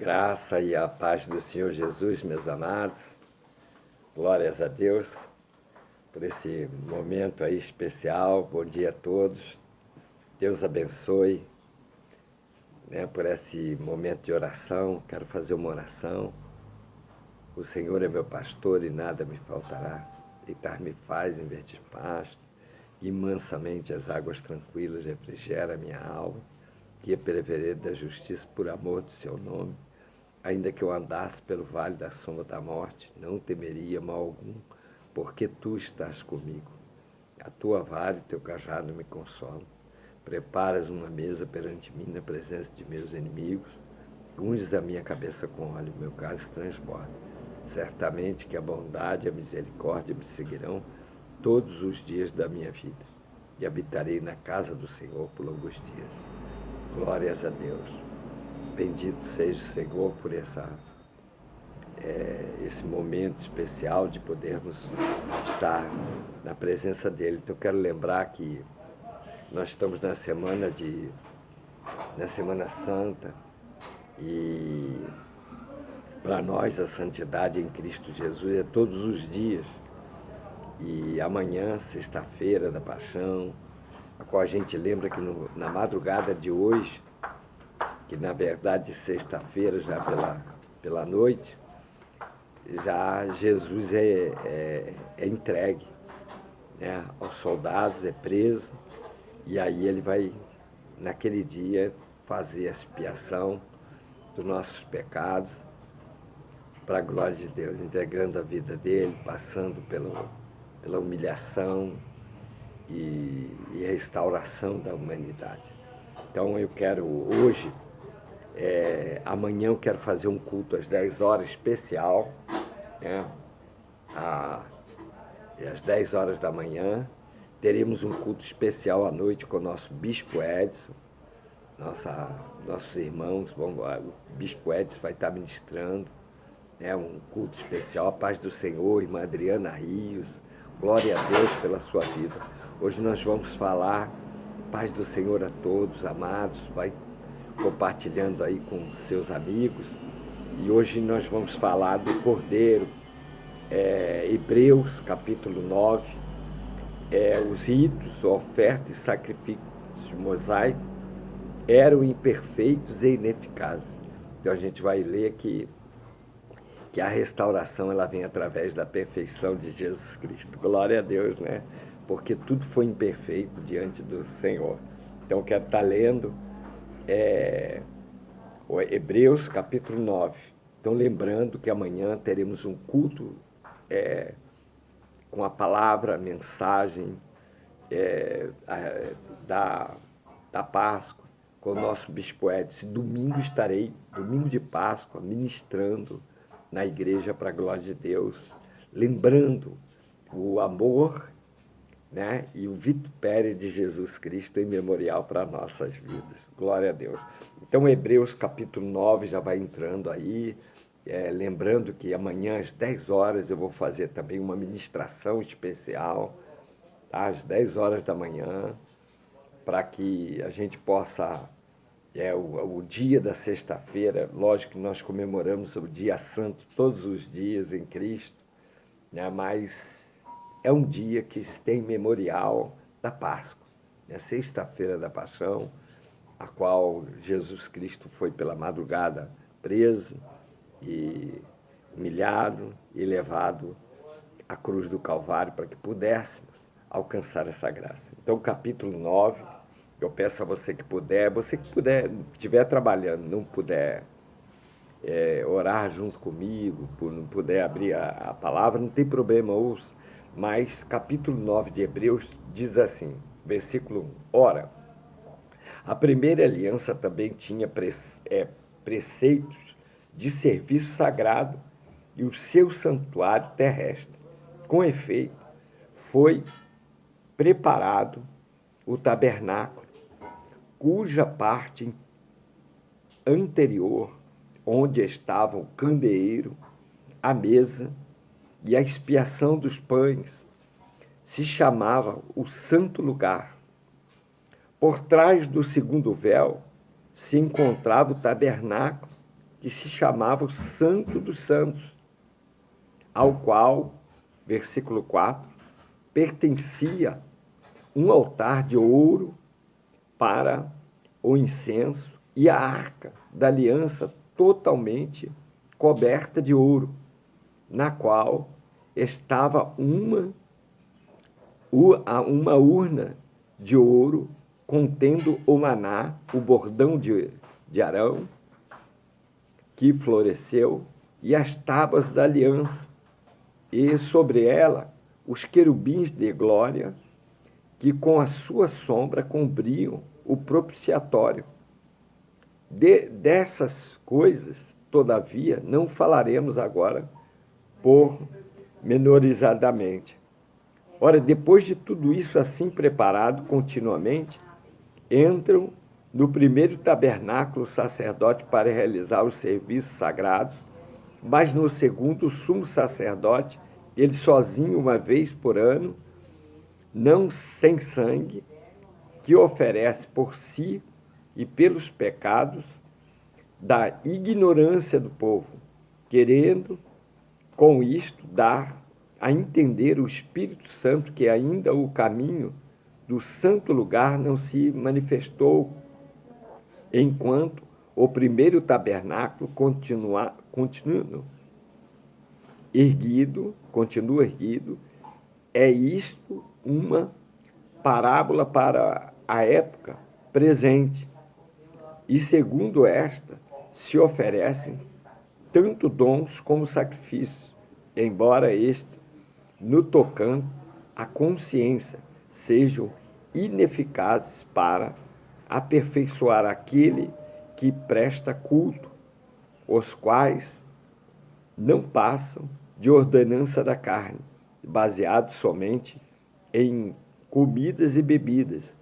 Graça e a paz do Senhor Jesus, meus amados. Glórias a Deus por esse momento aí especial. Bom dia a todos. Deus abençoe, por esse momento de oração. Quero fazer uma oração. O Senhor é meu pastor e nada me faltará. Deitar-me faz em verdes pastos, e mansamente as águas tranquilas refrigera a minha alma. Guia pela vereda da justiça por amor do seu nome. Ainda que eu andasse pelo vale da sombra da morte, não temeria mal algum, porque tu estás comigo. A tua vara e teu cajado me consolam. Preparas uma mesa perante mim na presença de meus inimigos. Unges a minha cabeça com óleo, meu cálice transborda. Certamente que a bondade e a misericórdia me seguirão todos os dias da minha vida, e habitarei na casa do Senhor por longos dias. Glórias a Deus. Bendito seja o Senhor por esse momento especial de podermos estar na presença dEle. Então, eu quero lembrar que nós estamos na Semana Santa, e para nós a santidade em Cristo Jesus é todos os dias. E amanhã, sexta-feira da Paixão, a qual a gente lembra que na madrugada de hoje, que na verdade sexta-feira, já pela noite, já Jesus é entregue, aos soldados, é preso, e aí ele vai, naquele dia, fazer a expiação dos nossos pecados, para a glória de Deus, entregando a vida dele, passando pela humilhação e restauração da humanidade. Então eu quero hoje, amanhã eu quero fazer um culto às 10 horas especial, às 10 horas da manhã. Teremos um culto especial à noite com o nosso Bispo Edson, nossos irmãos. Bom, o Bispo Edson vai estar ministrando, um culto especial. A paz do Senhor, irmã Adriana Rios, glória a Deus pela sua vida. Hoje nós vamos falar, paz do Senhor a todos, amados, vai compartilhando aí com seus amigos. E hoje nós vamos falar do Cordeiro, Hebreus capítulo 9, os ritos, oferta e sacrifício mosaico eram imperfeitos e ineficazes. Então a gente vai ler que a restauração ela vem através da perfeição de Jesus Cristo. Glória a Deus, Porque tudo foi imperfeito diante do Senhor. Então eu quero estar lendo Hebreus capítulo 9. Então lembrando que amanhã teremos um culto com a palavra, a mensagem da Páscoa, com o nosso Bispo Edson. Domingo estarei, domingo de Páscoa, ministrando na igreja para a glória de Deus, lembrando o amor, e o vitupério de Jesus Cristo em memorial para nossas vidas. Glória a Deus. Então, Hebreus capítulo 9 já vai entrando aí, lembrando que amanhã às 10 horas eu vou fazer também uma ministração especial, às 10 horas da manhã, para que a gente possa, o dia da sexta-feira, lógico que nós comemoramos o dia santo todos os dias em Cristo, mas é um dia que se tem memorial da Páscoa, sexta-feira da Paixão, a qual Jesus Cristo foi pela madrugada preso e humilhado e levado à cruz do Calvário para que pudéssemos alcançar essa graça. Então, capítulo 9, eu peço a você que puder, estiver trabalhando, não puder orar junto comigo, não puder abrir a palavra, não tem problema, ouça. Mas capítulo 9 de Hebreus diz assim, versículo 1. Ora, a primeira aliança também tinha preceitos de serviço sagrado e o seu santuário terrestre. Com efeito, foi preparado o tabernáculo, cuja parte anterior, onde estava o candeeiro, a mesa e a expiação dos pães, se chamava o Santo Lugar. Por trás do segundo véu se encontrava o tabernáculo, que se chamava o Santo dos Santos, ao qual, versículo 4, pertencia um altar de ouro para o incenso e a arca da aliança totalmente coberta de ouro, na qual estava uma urna de ouro contendo o maná, o bordão de Arão, que floresceu, e as tábuas da aliança, e sobre ela os querubins de glória, que com a sua sombra cobriam o propiciatório. Dessas coisas, todavia, não falaremos agora pormenorizadamente. Ora, depois de tudo isso assim preparado continuamente, entram no primeiro tabernáculo o sacerdote para realizar os serviços sagrados, mas no segundo o sumo sacerdote, ele sozinho uma vez por ano, não sem sangue, que oferece por si e pelos pecados da ignorância do povo, querendo com isto dar a entender o Espírito Santo que ainda o caminho do santo lugar não se manifestou, enquanto o primeiro tabernáculo continua erguido, é isto uma parábola para a época presente. E segundo esta, se oferecem tanto dons como sacrifícios, embora este, no tocante à consciência, sejam ineficazes para aperfeiçoar aquele que presta culto, os quais não passam de ordenança da carne, baseados somente em comidas e bebidas,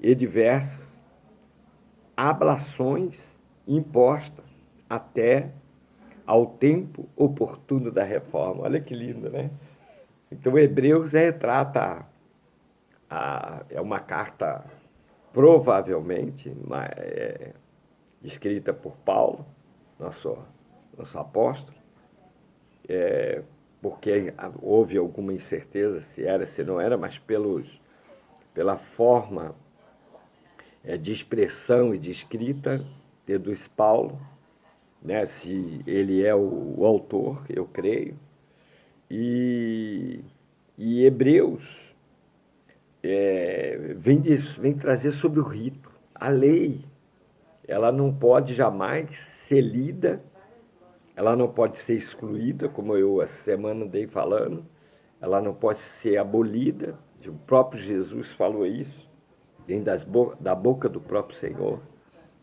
e diversas ablações impostas até ao tempo oportuno da reforma. Olha que lindo, né? Então, Hebreus retrata, é uma carta provavelmente escrita por Paulo, nosso apóstolo, porque houve alguma incerteza se era, se não era, mas pela forma de expressão e de escrita, deduz Paulo, né, se ele é o autor, eu creio, e Hebreus vem trazer sobre o rito. A lei, ela não pode jamais ser lida, ela não pode ser excluída, como eu essa semana andei falando, ela não pode ser abolida, o próprio Jesus falou isso, vem da boca do próprio Senhor.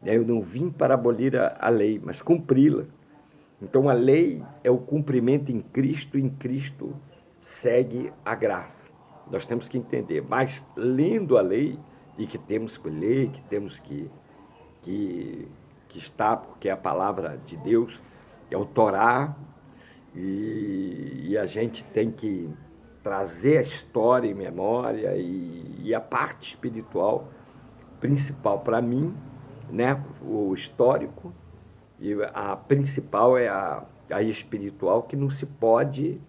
Eu não vim para abolir a lei, mas cumpri-la. Então a lei é o cumprimento em Cristo segue a graça. Nós temos que entender, mas lendo a lei, e que temos que ler, que temos que estar, porque é a palavra de Deus, é o Torá, e a gente tem que trazer a história em memória e a parte espiritual principal para mim, né? O histórico, e a principal é a espiritual, que não se pode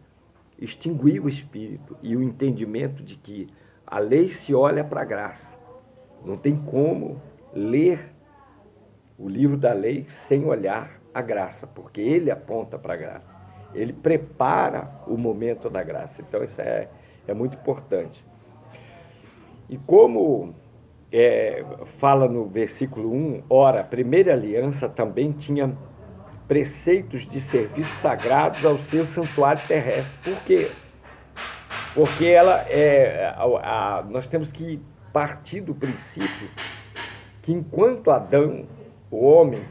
extinguir o espírito e o entendimento de que a lei se olha para a graça. Não tem como ler o livro da lei sem olhar a graça, porque ele aponta para a graça. Ele prepara o momento da graça. Então, isso é muito importante. E como fala no versículo 1, ora, a primeira aliança também tinha preceitos de serviços sagrados ao seu santuário terrestre. Por quê? Porque ela nós temos que partir do princípio que enquanto Adão, o homem,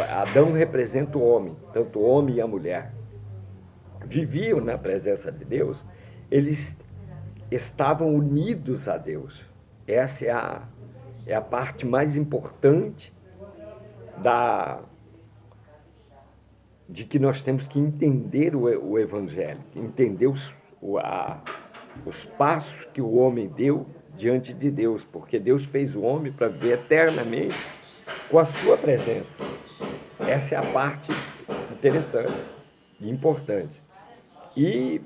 Adão representa o homem, tanto o homem e a mulher, viviam na presença de Deus, eles estavam unidos a Deus. Essa é a parte mais importante de que nós temos que entender o Evangelho, entender os passos que o homem deu diante de Deus, porque Deus fez o homem para viver eternamente com a sua presença. Essa é a parte interessante e importante. E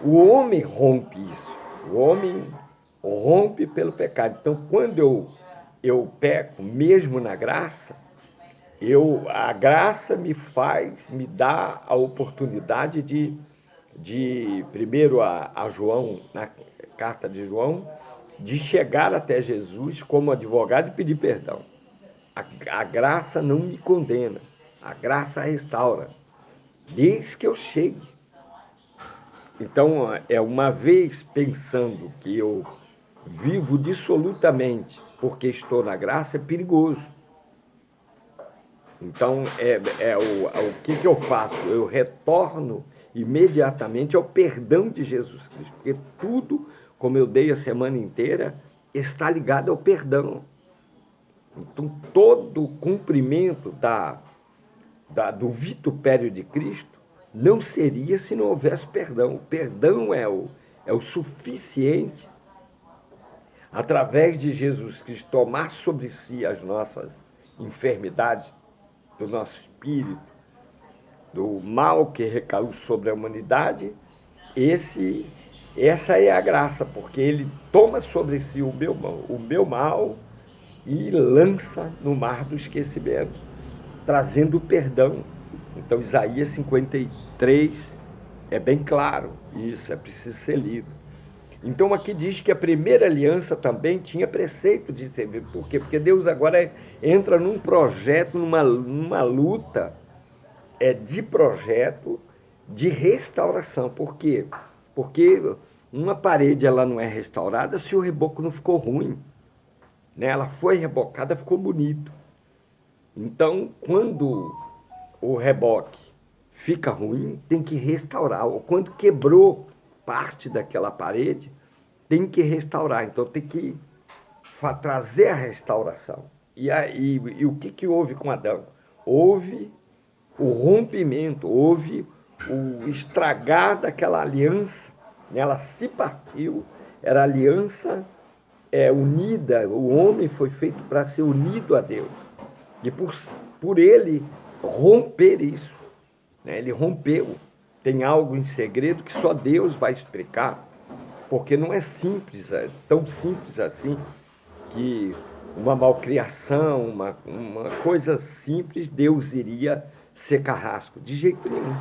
o homem rompe isso. O homem rompe pelo pecado. Então, quando eu peco, mesmo na graça, a graça me dá a oportunidade primeiro a João, na carta de João, de chegar até Jesus como advogado e pedir perdão. A graça não me condena, a graça restaura, desde que eu chegue. Então, uma vez pensando que eu vivo dissolutamente porque estou na graça, é perigoso. Então, o que eu faço? Eu retorno imediatamente ao perdão de Jesus Cristo, porque tudo, como eu dei a semana inteira, está ligado ao perdão. Então, todo o cumprimento do vitupério de Cristo não seria se não houvesse perdão. O perdão é o suficiente, através de Jesus Cristo, tomar sobre si as nossas enfermidades, do nosso espírito, do mal que recaiu sobre a humanidade. Essa é a graça, porque ele toma sobre si o meu mal e lança no mar do esquecimento, trazendo perdão. Então, Isaías 53 é bem claro isso, é preciso ser lido. Então, aqui diz que a primeira aliança também tinha preceito de servir. Por quê? Porque Deus agora entra num projeto, numa luta de projeto de restauração. Por quê? Porque uma parede ela não é restaurada se o reboco não ficou ruim. Né? Ela foi rebocada, ficou bonito. Então, quando o reboque fica ruim, tem que restaurar. Ou quando quebrou parte daquela parede, tem que restaurar. Então, tem que trazer a restauração. E o que houve com Adão? Houve o rompimento, houve o estragar daquela aliança. Ela se partiu, era aliança unida. O homem foi feito para ser unido a Deus. E por ele romper isso, né? Ele rompeu. Tem algo em segredo que só Deus vai explicar, porque não é simples, tão simples assim, que uma malcriação, uma coisa simples, Deus iria ser carrasco. De jeito nenhum.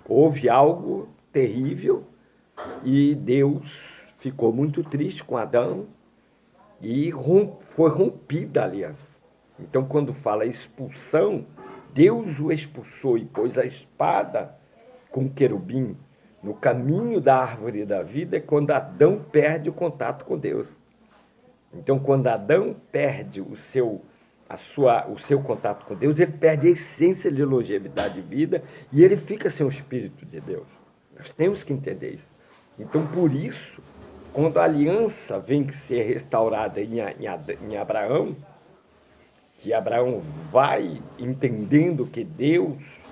Houve algo terrível e Deus ficou muito triste com Adão e foi rompida a aliança. Então, quando fala expulsão, Deus o expulsou e pôs a espada com o querubim no caminho da árvore da vida, é quando Adão perde o contato com Deus. Então, quando Adão perde o seu contato com Deus, ele perde a essência de longevidade de vida e ele fica sem o Espírito de Deus. Nós temos que entender isso. Então, por isso, quando a aliança vem ser restaurada em Abraão, que Abraão vai entendendo que Deus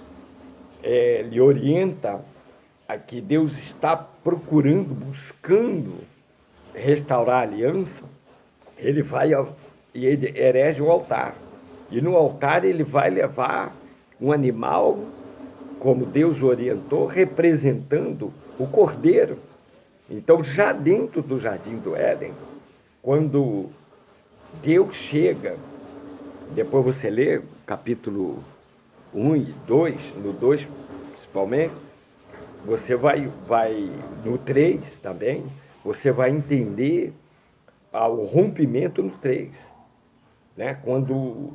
lhe orienta, a que Deus está procurando, buscando restaurar a aliança, ele vai e ele erege o altar. E no altar ele vai levar um animal, como Deus o orientou, representando o cordeiro. Então, já dentro do jardim do Éden, quando Deus chega, depois você lê capítulo 1 e 2, no 2 principalmente, você vai no 3 também, você vai entender o rompimento no 3. Né? Quando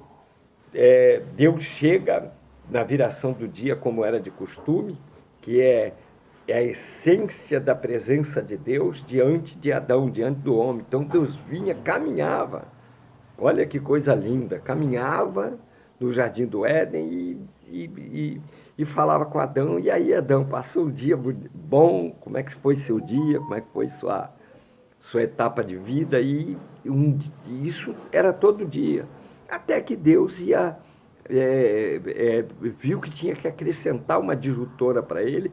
Deus chega na viração do dia, como era de costume, que é a essência da presença de Deus diante de Adão, diante do homem. Então Deus vinha, caminhava, olha que coisa linda, caminhava no jardim do Éden e falava com Adão. E aí, Adão, passou o dia bom? Como é que foi seu dia? Como é que foi sua etapa de vida? E isso era todo dia. Até que Deus viu que tinha que acrescentar uma disjuntora para ele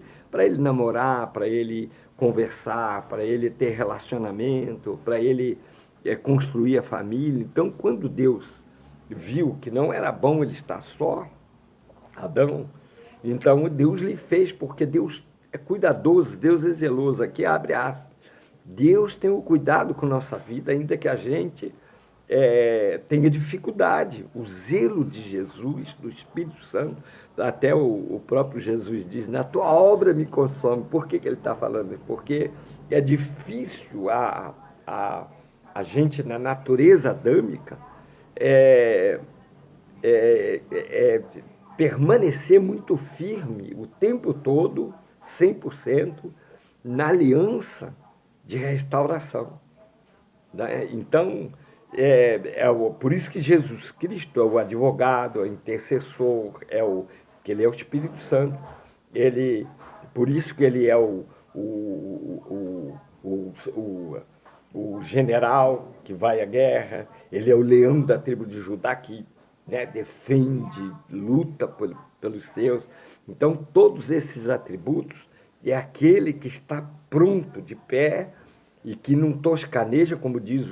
namorar, para ele conversar, para ele ter relacionamento, para ele construir a família. Então, quando Deus viu que não era bom ele estar só, Adão. Então Deus lhe fez, porque Deus é cuidadoso, Deus é zeloso. Aqui abre aspas. Deus tem o cuidado com nossa vida, ainda que a gente tenha dificuldade. O zelo de Jesus, do Espírito Santo, até o próprio Jesus diz, na tua obra me consome. Por que ele está falando isso? Porque é difícil a gente, na natureza adâmica, permanecer muito firme o tempo todo, 100%, na aliança de restauração. Né? Então, por isso que Jesus Cristo é o advogado, é o intercessor, que ele é o Espírito Santo. Por isso que ele é o general que vai à guerra, ele é o leão da tribo de Judá que, né, defende, luta pelos seus. Então, todos esses atributos é aquele que está pronto, de pé, e que não toscaneja, como diz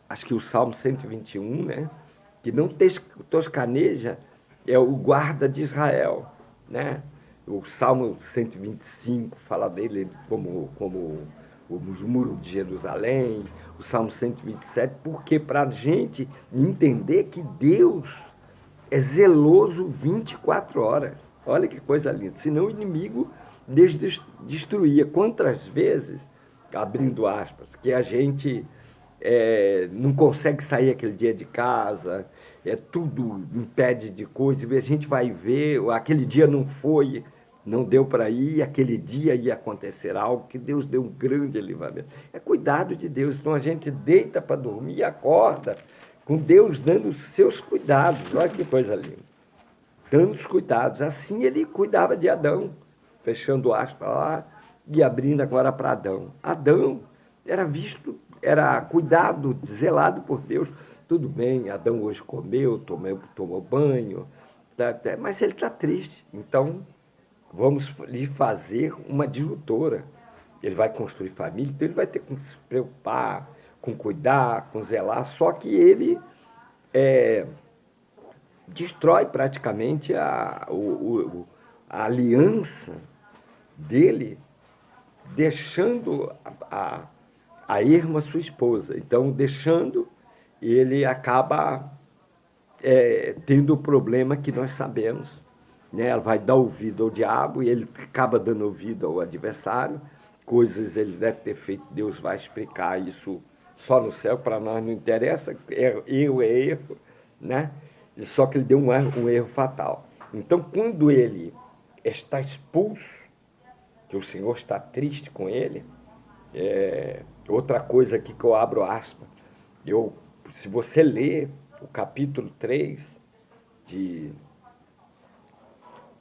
acho que o Salmo 121, né? Que não toscaneja é o guarda de Israel, né? O Salmo 125 fala dele como os muros de Jerusalém, o Salmo 127, porque para a gente entender que Deus é zeloso 24 horas. Olha que coisa linda. Senão o inimigo destruía. Quantas vezes, abrindo aspas, que a gente não consegue sair aquele dia de casa, tudo impede de coisa, e a gente vai ver, aquele dia não foi, não deu para ir, aquele dia ia acontecer algo, que Deus deu um grande livramento. É cuidado de Deus. Então a gente deita para dormir e acorda com Deus dando os seus cuidados. Olha que coisa linda. Dando os cuidados. Assim ele cuidava de Adão, fechando aspas lá e abrindo agora para Adão. Adão era cuidado, zelado por Deus. Tudo bem, Adão hoje comeu, tomou banho, mas ele está triste. Então, vamos lhe fazer uma disjuntora. Ele vai construir família, então ele vai ter que se preocupar, com cuidar, com zelar, só que ele destrói praticamente a aliança dele, deixando a Irma, sua esposa. Então, deixando, ele acaba tendo o problema que nós sabemos. Né? Ela vai dar ouvido ao diabo e ele acaba dando ouvido ao adversário. Coisas ele deve ter feito, Deus vai explicar isso só no céu, para nós não interessa, erro é erro, né? Só que ele deu um erro fatal. Então, quando ele está expulso, que o Senhor está triste com ele, outra coisa aqui que eu abro aspas, se você ler o capítulo 3 de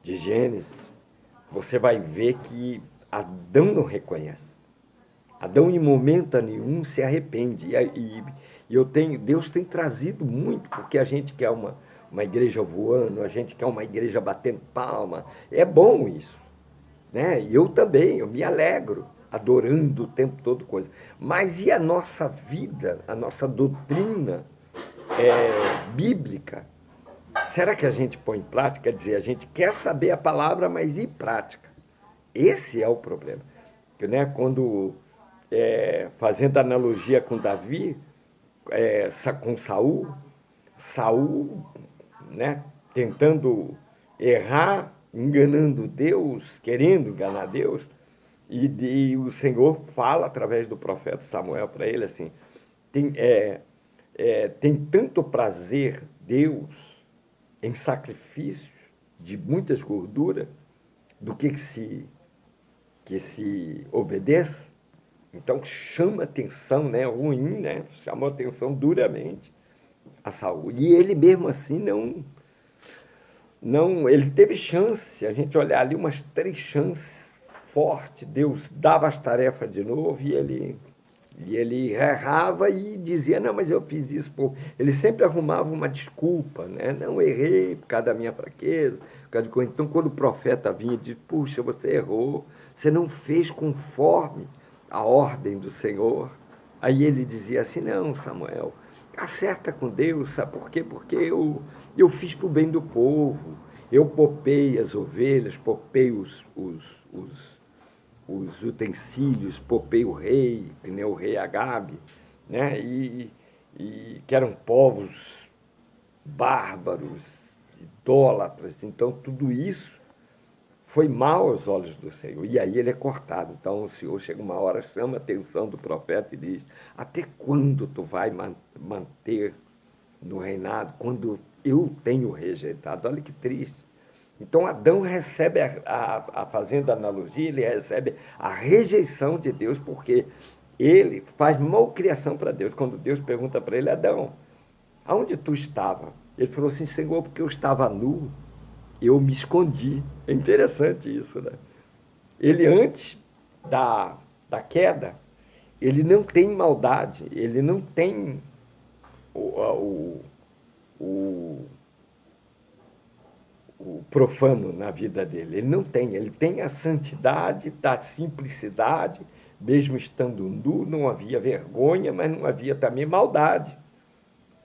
Gênesis, você vai ver que Adão não reconhece. Adão, em momento nenhum, se arrepende. Deus tem trazido muito, porque a gente quer uma igreja voando, a gente quer uma igreja batendo palma. É bom isso. Né? E eu também, eu me alegro, adorando o tempo todo coisa. Mas e a nossa vida, a nossa doutrina bíblica? Será que a gente põe em prática? Quer dizer, a gente quer saber a palavra, mas e prática? Esse é o problema. Porque, né, quando, fazendo analogia com Davi, com Saul, né, tentando errar, enganando Deus, querendo enganar Deus, e o Senhor fala através do profeta Samuel para ele assim, tem tanto prazer Deus em sacrifícios de muitas gorduras do que se obedeça. Então chama atenção, né? Ruim, né? Chamou atenção duramente a Saul. E ele mesmo assim ele teve chance. A gente olhar ali umas 3 chances fortes. Deus dava as tarefas de novo e ele errava e dizia, não, mas eu fiz isso. Pô. Ele sempre arrumava uma desculpa, né? Não, errei por causa da minha fraqueza. Por causa de coisa. Então, quando o profeta vinha e dizia, puxa, você errou, você não fez conforme a ordem do Senhor. Aí ele dizia assim, não, Samuel, acerta com Deus, sabe por quê? Porque eu fiz para o bem do povo. Eu poupei as ovelhas, poupei os utensílios, poupei o rei, que nem o rei Agabe, né? E que eram povos bárbaros, idólatras. Então, tudo isso foi mal aos olhos do Senhor. E aí ele é cortado. Então, o Senhor chega uma hora, chama a atenção do profeta e diz: até quando tu vai manter no reinado quando eu tenho rejeitado? Olha que triste. Então, Adão recebe, fazendo a analogia, ele recebe a rejeição de Deus, porque ele faz malcriação para Deus. Quando Deus pergunta para ele: Adão, aonde tu estava? Ele falou assim: Senhor, porque eu estava nu, eu me escondi. É interessante isso, né? Ele, antes da queda, ele não tem maldade, ele não tem o profano na vida dele. Ele não tem, ele tem a santidade da simplicidade, mesmo estando nu, não havia vergonha, mas não havia também maldade.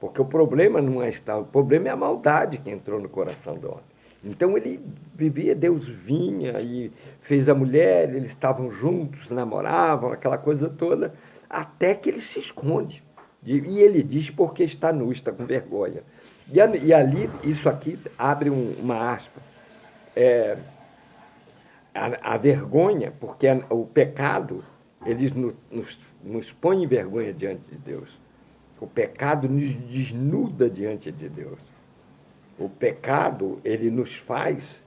Porque o problema não é estar, o problema é a maldade que entrou no coração do homem. Então ele vivia, Deus vinha e fez a mulher, eles estavam juntos, namoravam, aquela coisa toda, até que ele se esconde. E ele diz porque está nu, está com vergonha. E ali, isso aqui abre uma aspa. A vergonha, porque o pecado, eles nos põe em vergonha diante de Deus. O pecado nos desnuda diante de Deus. O pecado, ele nos faz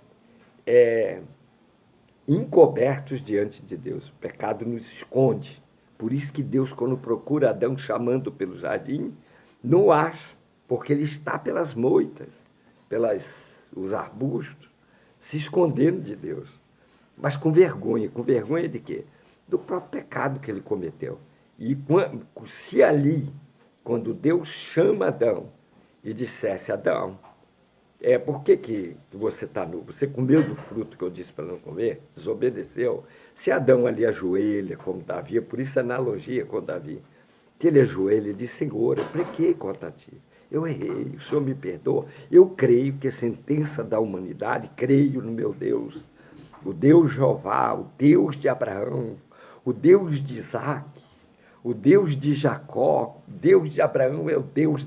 encobertos diante de Deus. O pecado nos esconde. Por isso que Deus, quando procura Adão chamando pelo jardim, não o acha, porque ele está pelas moitas, os arbustos, se escondendo de Deus. Mas com vergonha. Com vergonha de quê? Do próprio pecado que ele cometeu. E se ali, quando Deus chama Adão e dissesse: Adão, por que você está nu? Você comeu do fruto que eu disse para não comer? Desobedeceu? Se Adão ali ajoelha, como Davi, por isso a analogia com Davi, que ele ajoelha e diz: Senhor, eu pequei contra ti, eu errei, o Senhor me perdoa. Eu creio que a sentença da humanidade, creio no meu Deus, o Deus Jeová, o Deus de Abraão, o Deus de Isaac, o Deus de Jacó. Deus de Abraão é o Deus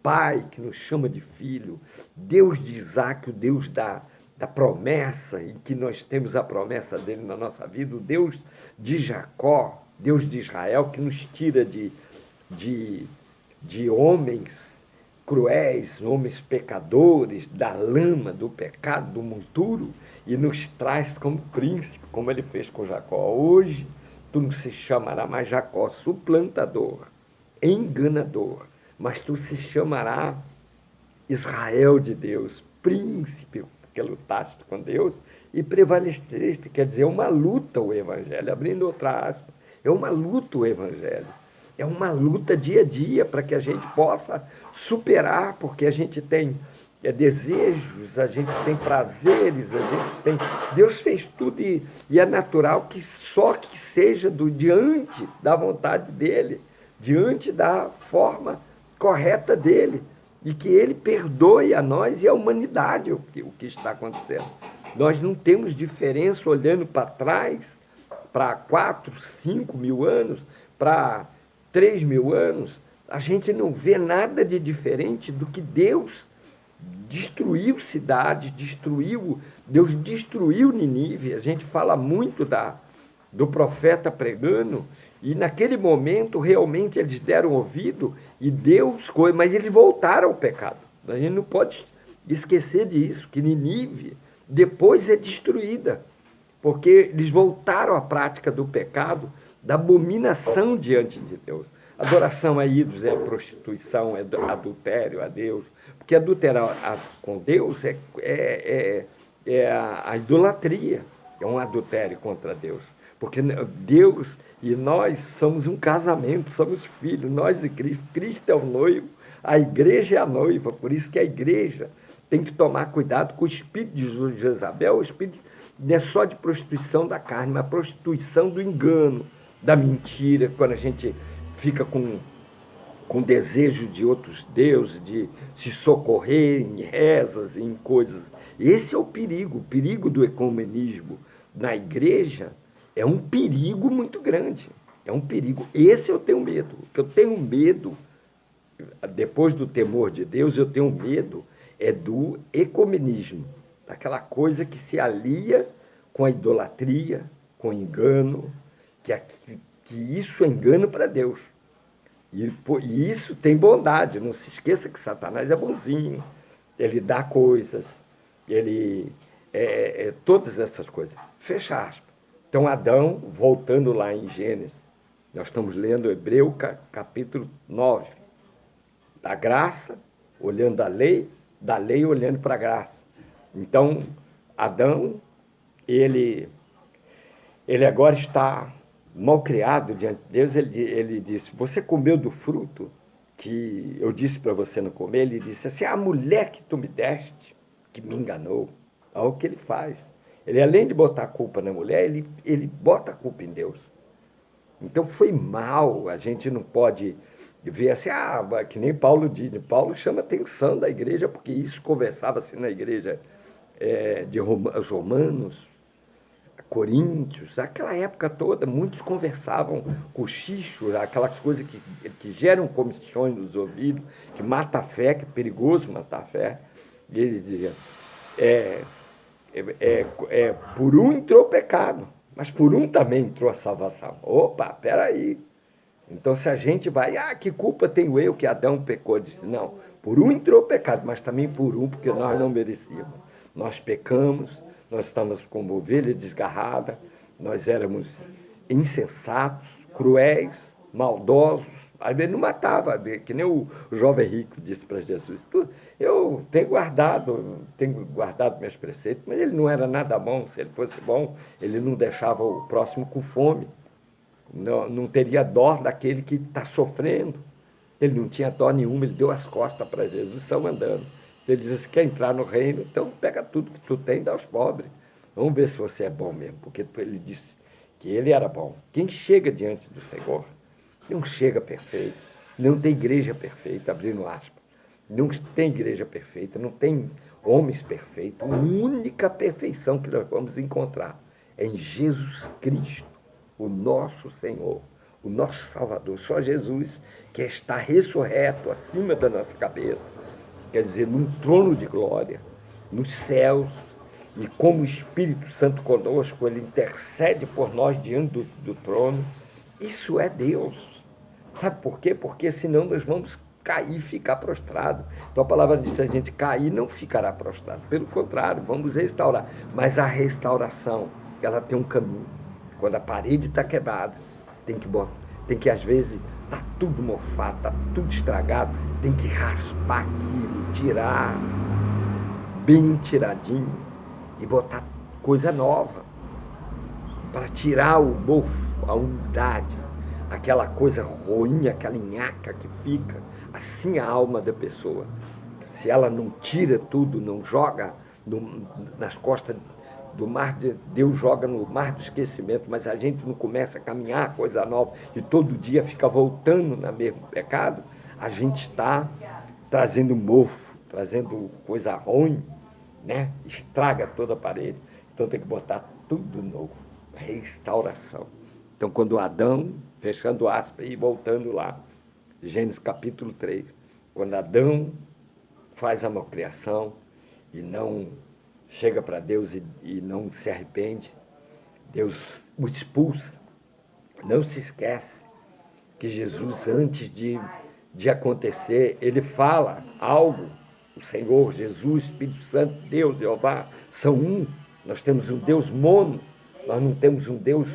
pai, que nos chama de filho. Deus de Isaac, o Deus da promessa, em que nós temos a promessa dele na nossa vida. O Deus de Jacó, Deus de Israel, que nos tira de homens cruéis, homens pecadores, da lama, do pecado, do monturo, e nos traz como príncipe, como ele fez com Jacó. Hoje, tu não se chamará mais Jacó, suplantador, enganador, mas tu se chamará Israel de Deus, príncipe, porque lutaste com Deus e prevaleceste. Quer dizer, é uma luta o Evangelho, abrindo outra aspa, é uma luta o Evangelho. É uma luta dia a dia para que a gente possa superar, porque a gente tem desejos, a gente tem prazeres, a gente tem... Deus fez tudo e é natural que só que seja diante da vontade dele, diante da forma correta dele, e que ele perdoe a nós e a humanidade o que está acontecendo. Nós não temos diferença olhando para trás, para 4, 5 mil anos, para 3 mil anos. A gente não vê nada de diferente do que Deus destruiu cidades, Deus destruiu Nínive. A gente fala muito do profeta pregando, e naquele momento realmente eles deram ouvido e Deus, mas eles voltaram ao pecado. A gente não pode esquecer disso, que Nínive depois é destruída, porque eles voltaram à prática do pecado, da abominação diante de Deus. Adoração a ídolos é prostituição, é adultério a Deus, porque adulterar com Deus é a idolatria, é um adultério contra Deus, porque Deus e nós somos um casamento, somos filhos, nós e Cristo. Cristo é o noivo, a igreja é a noiva, por isso que a igreja tem que tomar cuidado com o espírito de Jezabel. O espírito não é só de prostituição da carne, mas prostituição do engano, da mentira, quando a gente fica com com desejo de outros deuses, de se socorrer em rezas, em coisas. Esse é o perigo do ecumenismo na igreja é um perigo muito grande. É um perigo. Esse eu tenho medo. O que eu tenho medo, depois do temor de Deus, eu tenho medo é do ecumenismo, daquela coisa que se alia com a idolatria, com o engano, que isso é engano para Deus. E isso tem bondade. Não se esqueça que Satanás é bonzinho. Ele dá coisas. Ele... todas essas coisas. Fecha aspas. Então, Adão, voltando lá em Gênesis, nós estamos lendo Hebreu capítulo 9. Da graça, olhando a lei, da lei olhando para a graça. Então, Adão, ele agora está mal criado diante de Deus. Ele disse, você comeu do fruto que eu disse para você não comer? Ele disse assim, a mulher que tu me deste, que me enganou. Olha o que ele faz. Ele, além de botar a culpa na mulher, ele bota a culpa em Deus. Então foi mal. A gente não pode ver assim, que nem Paulo diz. Paulo chama a atenção da igreja, porque isso conversava-se na igreja de Romanos, Coríntios, aquela época toda, muitos conversavam cochicho, aquelas coisas que geram comichões nos ouvidos, que mata a fé, que é perigoso matar a fé. E ele dizia, por um entrou o pecado, mas por um também entrou a salvação. Opa, peraí. Então, se a gente vai, que culpa tenho eu que Adão pecou? Disse, não, por um entrou o pecado, mas também por um, porque nós não merecíamos. Nós pecamos, nós estamos como ovelha desgarrada, nós éramos insensatos, cruéis, maldosos. Às vezes não matava, que nem o jovem rico disse para Jesus, eu tenho guardado meus preceitos, mas ele não era nada bom. Se ele fosse bom, ele não deixava o próximo com fome. Não teria dó daquele que está sofrendo. Ele não tinha dó nenhuma, ele deu as costas para Jesus, são andando. Ele diz assim, quer entrar no reino, então pega tudo que tu tem e dá aos pobres. Vamos ver se você é bom mesmo, porque ele disse que ele era bom. Quem chega diante do Senhor não chega perfeito, não tem igreja perfeita, abrindo aspas, não tem igreja perfeita, não tem homens perfeitos. A única perfeição que nós vamos encontrar é em Jesus Cristo, o nosso Senhor, o nosso Salvador. Só Jesus que está ressurreto acima da nossa cabeça, quer dizer, num trono de glória, nos céus, e como o Espírito Santo conosco, ele intercede por nós diante do trono. Isso é Deus. Sabe por quê? Porque senão nós vamos cair e ficar prostrado. Então a palavra diz, se a gente cair, não ficará prostrado. Pelo contrário, vamos restaurar. Mas a restauração, ela tem um caminho. Quando a parede está quebrada, tem que às vezes, está tudo mofado, está tudo estragado, tem que raspar aquilo, tirar bem tiradinho e botar coisa nova para tirar o mofo, a umidade, aquela coisa ruim, aquela nhaca que fica. Assim a alma da pessoa. Se ela não tira tudo, não joga nas costas do mar, Deus joga no mar do esquecimento, mas a gente não começa a caminhar coisa nova e todo dia fica voltando no mesmo pecado, a gente está trazendo mofo, trazendo coisa ruim, né? Estraga toda a parede. Então tem que botar tudo novo. Restauração. Então, quando Adão, fechando aspas e voltando lá, Gênesis capítulo 3, quando Adão faz a malcriação e não chega para Deus e não se arrepende, Deus o expulsa. Não se esquece que Jesus, antes de acontecer, ele fala algo. O Senhor, Jesus, Espírito Santo, Deus, Jeová, são um. Nós temos um Deus mono, nós não temos um Deus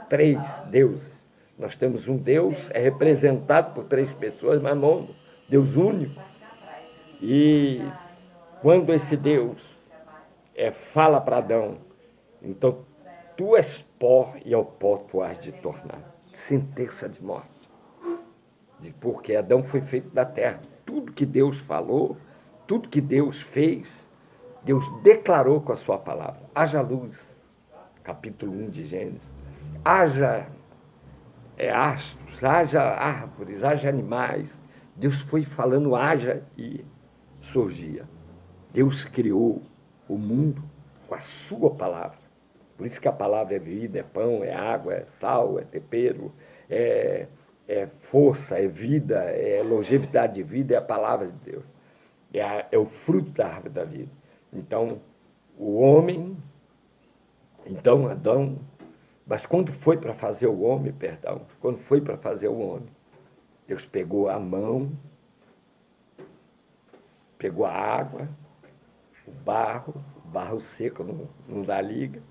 três deuses. Nós temos um Deus, é representado por três pessoas, mas mono, Deus único. E quando esse Deus fala para Adão, então tu és pó e ao pó tu has de tornar. Sentença de morte. Porque Adão foi feito da terra. Tudo que Deus falou, tudo que Deus fez, Deus declarou com a sua palavra. Haja luz, capítulo 1 de Gênesis. Haja astros, haja árvores, haja animais, Deus foi falando, haja, e surgia. Deus criou o mundo com a sua palavra. Por isso que a palavra é vida, é pão, é água, é sal, é tempero, é força, é vida, é longevidade de vida, é a palavra de Deus. É o fruto da árvore da vida. Então, o homem, então Adão, mas quando foi para fazer o homem, quando foi para fazer o homem, Deus pegou a mão, pegou a água, o barro seco não dá liga,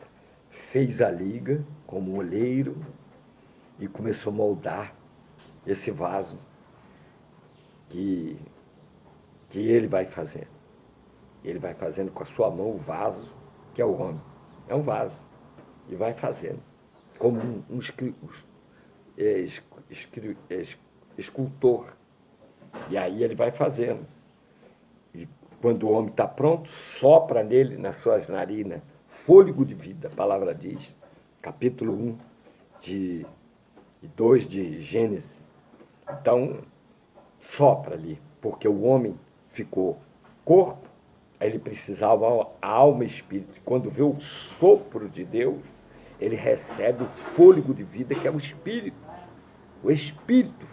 fez a liga como um olheiro e começou a moldar esse vaso que ele vai fazendo. Ele vai fazendo com a sua mão o vaso, que é o homem. É um vaso. E vai fazendo. Como um escultor. E aí ele vai fazendo. E quando o homem está pronto, sopra nele, nas suas narinas, fôlego de vida, a palavra diz. Capítulo 1 e 2 de Gênesis. Então, sopra ali, porque o homem ficou corpo, aí ele precisava alma e espírito. Quando vê o sopro de Deus, ele recebe o fôlego de vida, que é o espírito. O espírito,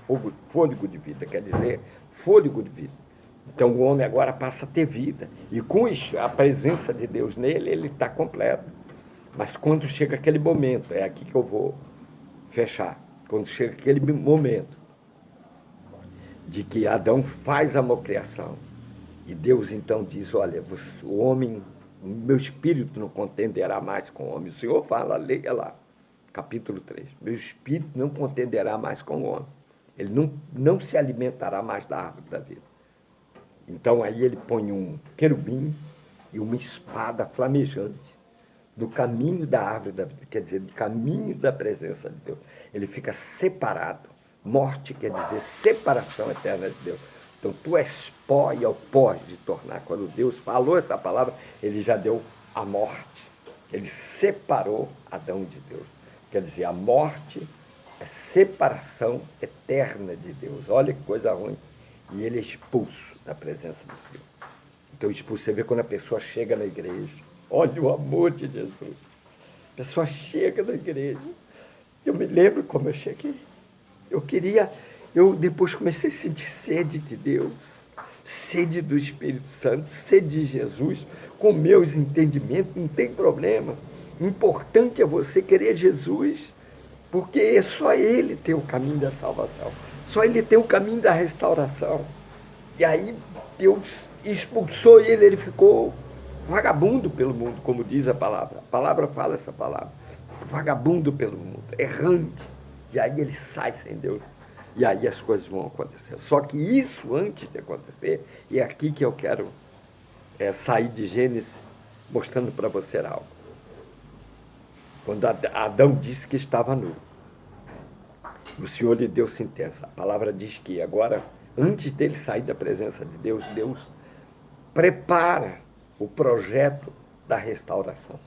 fôlego de vida, quer dizer, fôlego de vida. Então o homem agora passa a ter vida. E com a presença de Deus nele, ele está completo. Mas quando chega aquele momento, é aqui que eu vou fechar. Quando chega aquele momento de que Adão faz a malcriação, e Deus então diz, olha, o homem, meu espírito não contenderá mais com o homem. O Senhor fala, leia lá, capítulo 3, meu espírito não contenderá mais com o homem. Ele não se alimentará mais da árvore da vida. Então aí ele põe um querubim e uma espada flamejante no caminho da árvore da vida, quer dizer, no caminho da presença de Deus. Ele fica separado. Morte quer dizer separação eterna de Deus. Então, tu és pó e ao pó de tornar. Quando Deus falou essa palavra, ele já deu a morte. Ele separou Adão de Deus. Quer dizer, a morte é separação eterna de Deus. Olha que coisa ruim. E ele é expulso da presença do Senhor. Então, expulso, você vê quando a pessoa chega na igreja. Olha o amor de Jesus. A pessoa chega na igreja. Eu me lembro como eu cheguei. Eu depois comecei a sentir sede de Deus, sede do Espírito Santo, sede de Jesus, com meus entendimentos, não tem problema. O importante é você querer Jesus, porque só Ele tem o caminho da salvação, só Ele tem o caminho da restauração. E aí Deus expulsou ele, ele ficou vagabundo pelo mundo, como diz a palavra fala essa palavra, vagabundo pelo mundo, errante. E aí ele sai sem Deus. E aí as coisas vão acontecer. Só que isso, antes de acontecer, e é aqui que eu quero sair de Gênesis, mostrando para você algo. Quando Adão disse que estava nu, o Senhor lhe deu sentença. A palavra diz que agora, antes dele sair da presença de Deus, Deus prepara o projeto da restauração.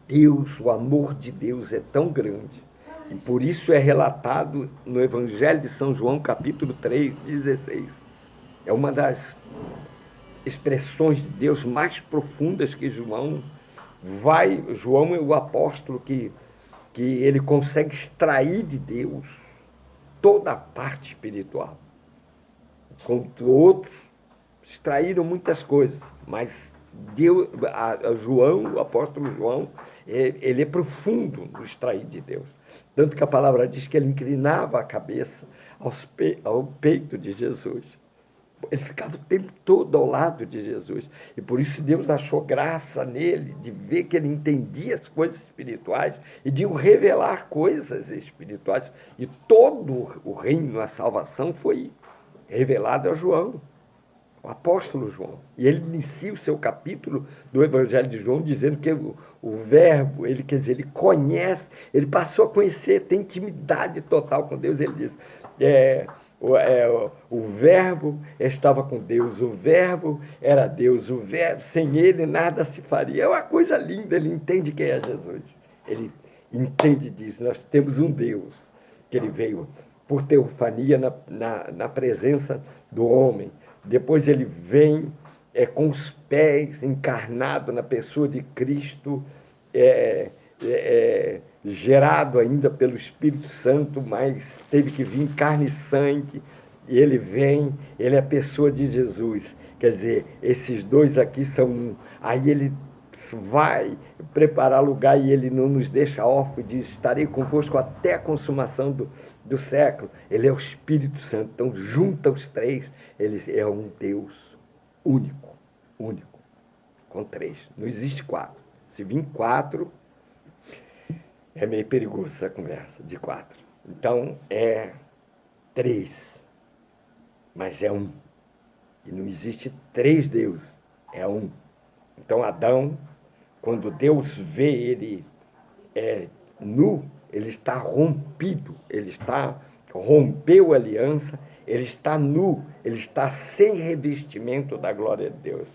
Deus, o amor de Deus é tão grande. E por isso é relatado no Evangelho de São João, capítulo 3, 16. É uma das expressões de Deus mais profundas que João é o apóstolo que ele consegue extrair de Deus toda a parte espiritual. Enquanto outros extraíram muitas coisas, mas Deus, o apóstolo João, ele é profundo no extrair de Deus. Tanto que a palavra diz que ele inclinava a cabeça ao peito de Jesus. Ele ficava o tempo todo ao lado de Jesus. E por isso Deus achou graça nele, de ver que ele entendia as coisas espirituais e de o revelar coisas espirituais. E todo o reino, a salvação, foi revelado a João, o apóstolo João. E ele inicia o seu capítulo do Evangelho de João dizendo que o verbo, ele conhece, ele passou a conhecer, tem intimidade total com Deus. Ele diz, o verbo estava com Deus, o verbo era Deus, o verbo, sem ele nada se faria. É uma coisa linda, ele entende quem é Jesus. Ele entende disso, nós temos um Deus, que ele veio por teofania na presença do homem. Depois ele vem com os pés encarnado na pessoa de Cristo, gerado ainda pelo Espírito Santo, mas teve que vir carne e sangue, e ele vem, ele é a pessoa de Jesus. Quer dizer, esses dois aqui são um. Aí ele vai preparar lugar e ele não nos deixa órfãos, diz, estarei convosco até a consumação do século. Ele é o Espírito Santo. Então, junta os três, ele é um Deus único, com três. Não existe quatro. Se vir quatro, é meio perigoso essa conversa de quatro. Então, é três, mas é um. E não existe três deuses, é um. Então, Adão, quando Deus vê ele nu, ele está rompido, rompeu a aliança, ele está nu, ele está sem revestimento da glória de Deus.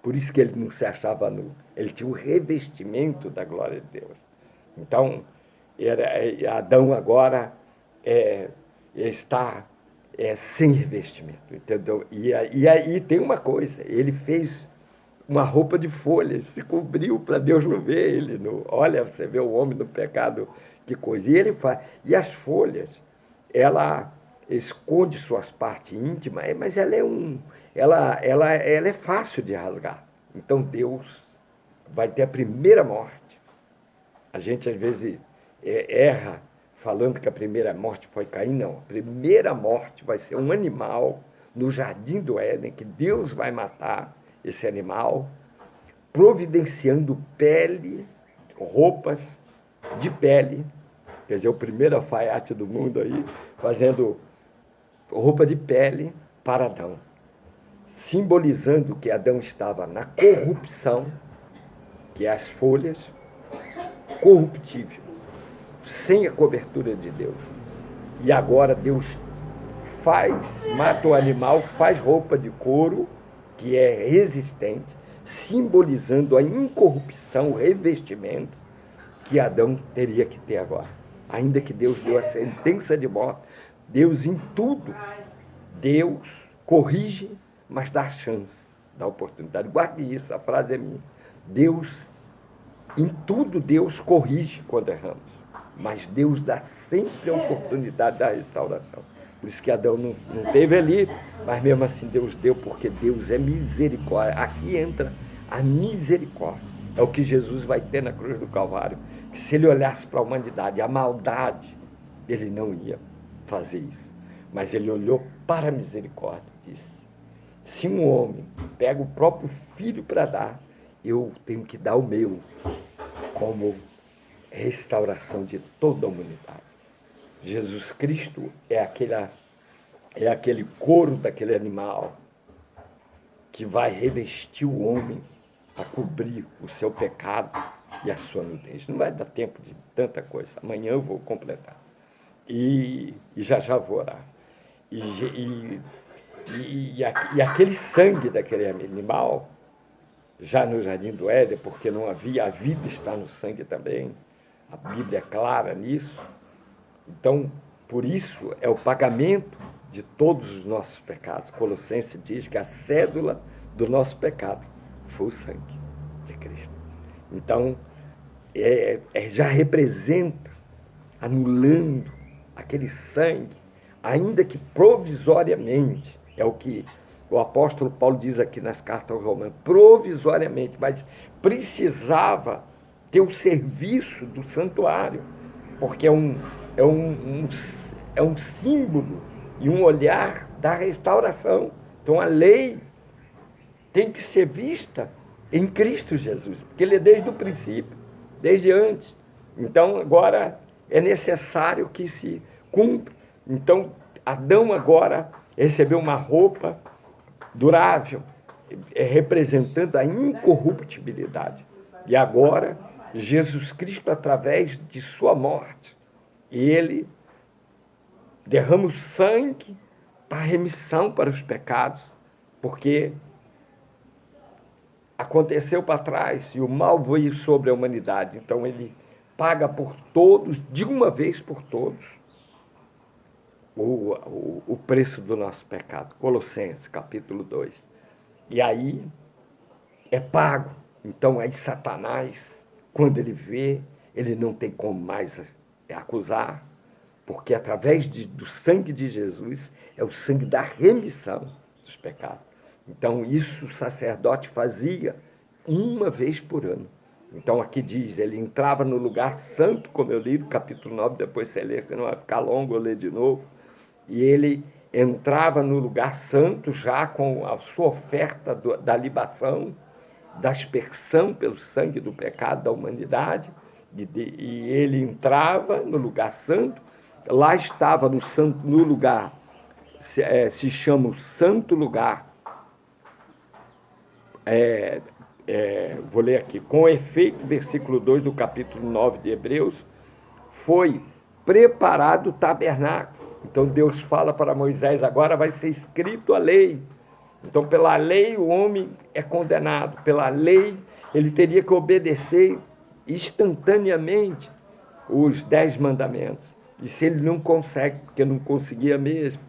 Por isso que ele não se achava nu, ele tinha o revestimento da glória de Deus. Então, Adão agora está sem revestimento, entendeu? E aí tem uma coisa, ele fez uma roupa de folhas, se cobriu para Deus não ver ele. Olha, você vê o homem no pecado, que coisa. E ele faz. E as folhas, ela esconde suas partes íntimas, mas ela é fácil de rasgar. Então Deus vai ter a primeira morte. A gente às vezes erra falando que a primeira morte foi Caim. Não, a primeira morte vai ser um animal no jardim do Éden, que Deus vai matar esse animal, providenciando pele, roupas de pele, quer dizer, o primeiro alfaiate do mundo aí, fazendo roupa de pele para Adão, simbolizando que Adão estava na corrupção, que é as folhas, corruptível, sem a cobertura de Deus. E agora Deus mata o animal, faz roupa de couro, que é resistente, simbolizando a incorrupção, o revestimento que Adão teria que ter agora. Ainda que Deus deu a sentença de morte, Deus em tudo, Deus corrige, mas dá a chance, dá a oportunidade. Guarde isso, a frase é minha. Em tudo Deus corrige quando erramos, mas Deus dá sempre a oportunidade da restauração. Por isso que Adão não teve ali, mas mesmo assim Deus deu, porque Deus é misericórdia. Aqui entra a misericórdia. É o que Jesus vai ter na cruz do Calvário. Que se ele olhasse para a humanidade, a maldade, ele não ia fazer isso. Mas ele olhou para a misericórdia e disse, se um homem pega o próprio filho para dar, eu tenho que dar o meu como restauração de toda a humanidade. Jesus Cristo é aquele couro daquele animal que vai revestir o homem para cobrir o seu pecado e a sua nudez. Não vai dar tempo de tanta coisa. Amanhã eu vou completar. E já vou orar. E aquele sangue daquele animal, já no Jardim do Éden, porque não havia, a vida está no sangue também. A Bíblia é clara nisso. Então, por isso, é o pagamento de todos os nossos pecados. Colossenses diz que a cédula do nosso pecado foi o sangue de Cristo. Então, já representa, anulando aquele sangue, ainda que provisoriamente, é o que o apóstolo Paulo diz aqui nas cartas aos Romanos, provisoriamente, mas precisava ter o serviço do santuário, porque é um símbolo e um olhar da restauração. Então a lei tem que ser vista em Cristo Jesus, porque ele é desde o princípio, desde antes. Então agora é necessário que se cumpra. Então Adão agora recebeu uma roupa durável, representando a incorruptibilidade. E agora Jesus Cristo, através de sua morte, ele derrama o sangue para a remissão para os pecados, porque aconteceu para trás e o mal veio sobre a humanidade. Então ele paga por todos, de uma vez por todos, o preço do nosso pecado. Colossenses, capítulo 2. E aí é pago. Então aí Satanás, quando ele vê, ele não tem como mais acusar, porque através do sangue de Jesus é o sangue da remissão dos pecados. Então isso o sacerdote fazia uma vez por ano. Então aqui diz, ele entrava no lugar santo, como eu li no capítulo 9, depois você lê, senão vai ficar longo, eu ler de novo. E ele entrava no lugar santo já com a sua oferta da libação, da aspersão pelo sangue do pecado da humanidade, e ele entrava no lugar santo, lá estava no lugar, se chama o santo lugar, vou ler aqui, com efeito, versículo 2 do capítulo 9 de Hebreus, foi preparado o tabernáculo. Então Deus fala para Moisés, agora vai ser escrito a lei. Então pela lei o homem é condenado, pela lei ele teria que obedecer instantaneamente os 10 mandamentos. E se ele não consegue, porque não conseguia mesmo,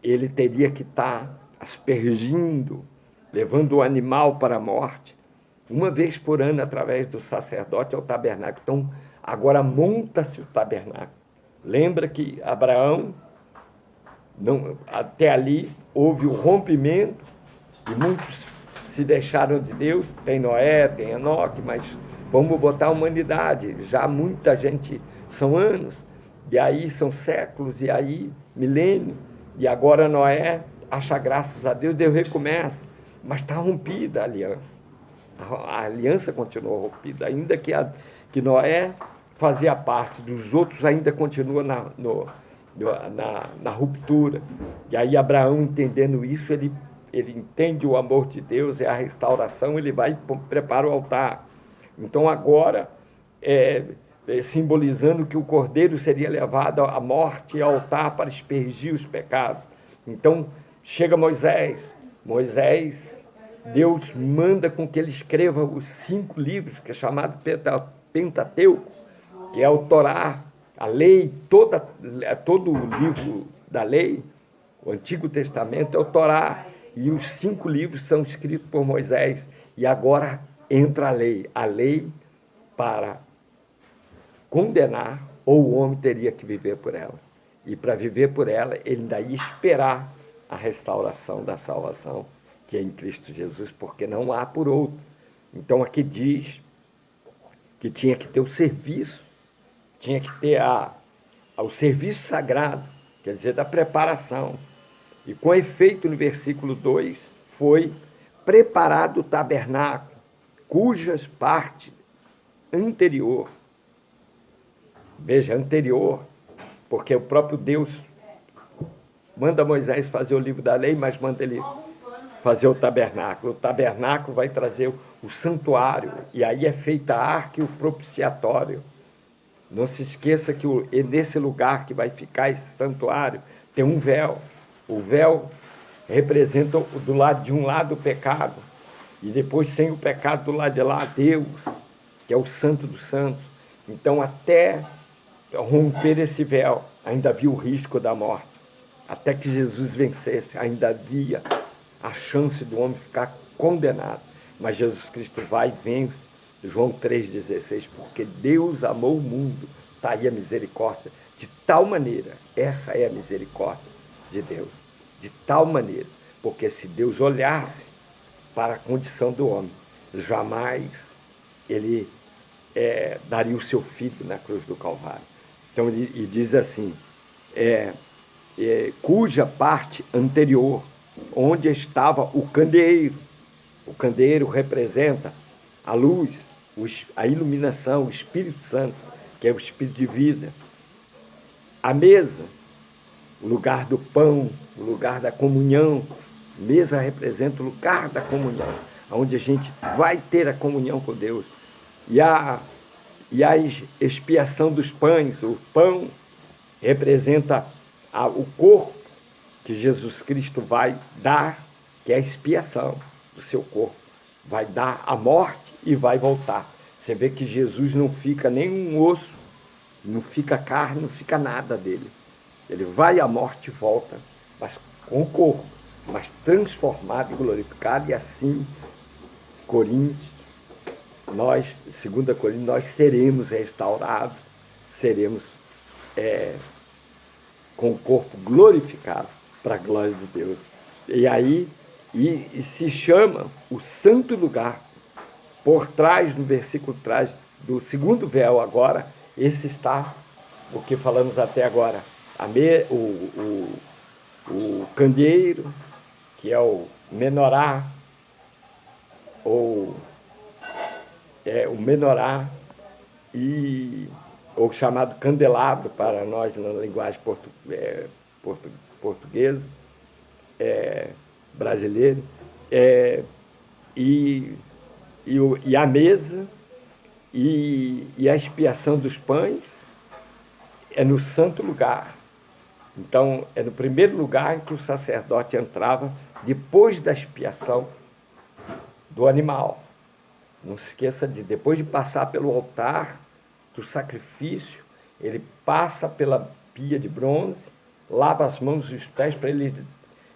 ele teria que estar aspergindo, levando o animal para a morte, uma vez por ano através do sacerdote ao tabernáculo. Então agora monta-se o tabernáculo. Lembra que Abraão, até ali, houve o rompimento e muitos se deixaram de Deus. Tem Noé, tem Enoque, mas vamos botar a humanidade. Já muita gente, são anos, e aí são séculos, e aí milênio. E agora Noé acha graças a Deus, Deus recomeça. Mas está rompida a aliança. A aliança continuou rompida, ainda que Noé fazia parte dos outros, ainda continua na ruptura. E aí Abraão, entendendo isso, ele entende o amor de Deus, é a restauração, ele vai e prepara o altar. Então agora, simbolizando que o cordeiro seria levado à morte e ao altar para aspergir os pecados. Então chega Moisés, Deus manda com que ele escreva os 5 livros, que é chamado Pentateuco, que é o Torá, a lei, todo o livro da lei, o Antigo Testamento é o Torá, e os 5 livros são escritos por Moisés, e agora entra a lei para condenar, ou o homem teria que viver por ela. E para viver por ela, ele ainda ia esperar a restauração da salvação, que é em Cristo Jesus, porque não há por outro. Então aqui diz que tinha que ter o serviço, tinha que ter o serviço sagrado, quer dizer, da preparação. E com efeito, no versículo 2, foi preparado o tabernáculo, cujas partes anterior, veja, anterior, porque o próprio Deus manda Moisés fazer o livro da lei, mas manda ele fazer o tabernáculo. O tabernáculo vai trazer o santuário, e aí é feita a arca e o propiciatório. Não se esqueça que nesse lugar que vai ficar esse santuário, tem um véu. O véu representa de um lado o pecado, e depois sem o pecado do lado de lá, Deus, que é o Santo dos Santos. Então até romper esse véu, ainda havia o risco da morte. Até que Jesus vencesse, ainda havia a chance do homem ficar condenado. Mas Jesus Cristo vai e vence. João 3,16, porque Deus amou o mundo, está aí a misericórdia, de tal maneira, essa é a misericórdia de Deus, de tal maneira, porque se Deus olhasse para a condição do homem, jamais ele daria o seu filho na cruz do Calvário. Então ele diz assim, cuja parte anterior, onde estava o candeeiro representa a luz, a iluminação, o Espírito Santo, que é o Espírito de vida. A mesa, o lugar do pão, o lugar da comunhão. Mesa representa o lugar da comunhão, onde a gente vai ter a comunhão com Deus. E a expiação dos pães, o pão representa o corpo que Jesus Cristo vai dar, que é a expiação do seu corpo. Vai dar a morte e vai voltar. Você vê que Jesus não fica nem um osso, não fica carne, não fica nada dele. Ele vai à morte e volta, mas com o corpo, mas transformado e glorificado, e assim, Coríntios, nós, 2 Coríntios, nós seremos restaurados, seremos com o corpo glorificado para a glória de Deus. E aí, e se chama o santo lugar, por trás, no versículo atrás do segundo véu agora, esse está, o que falamos até agora, o candeeiro, que é o menorá, ou o menorá, ou chamado candelabro para nós na linguagem portuguesa, brasileira, e a mesa e a expiação dos pães é no santo lugar. Então, é no primeiro lugar em que o sacerdote entrava depois da expiação do animal. Não se esqueça depois de passar pelo altar do sacrifício, ele passa pela pia de bronze, lava as mãos e os pés para ele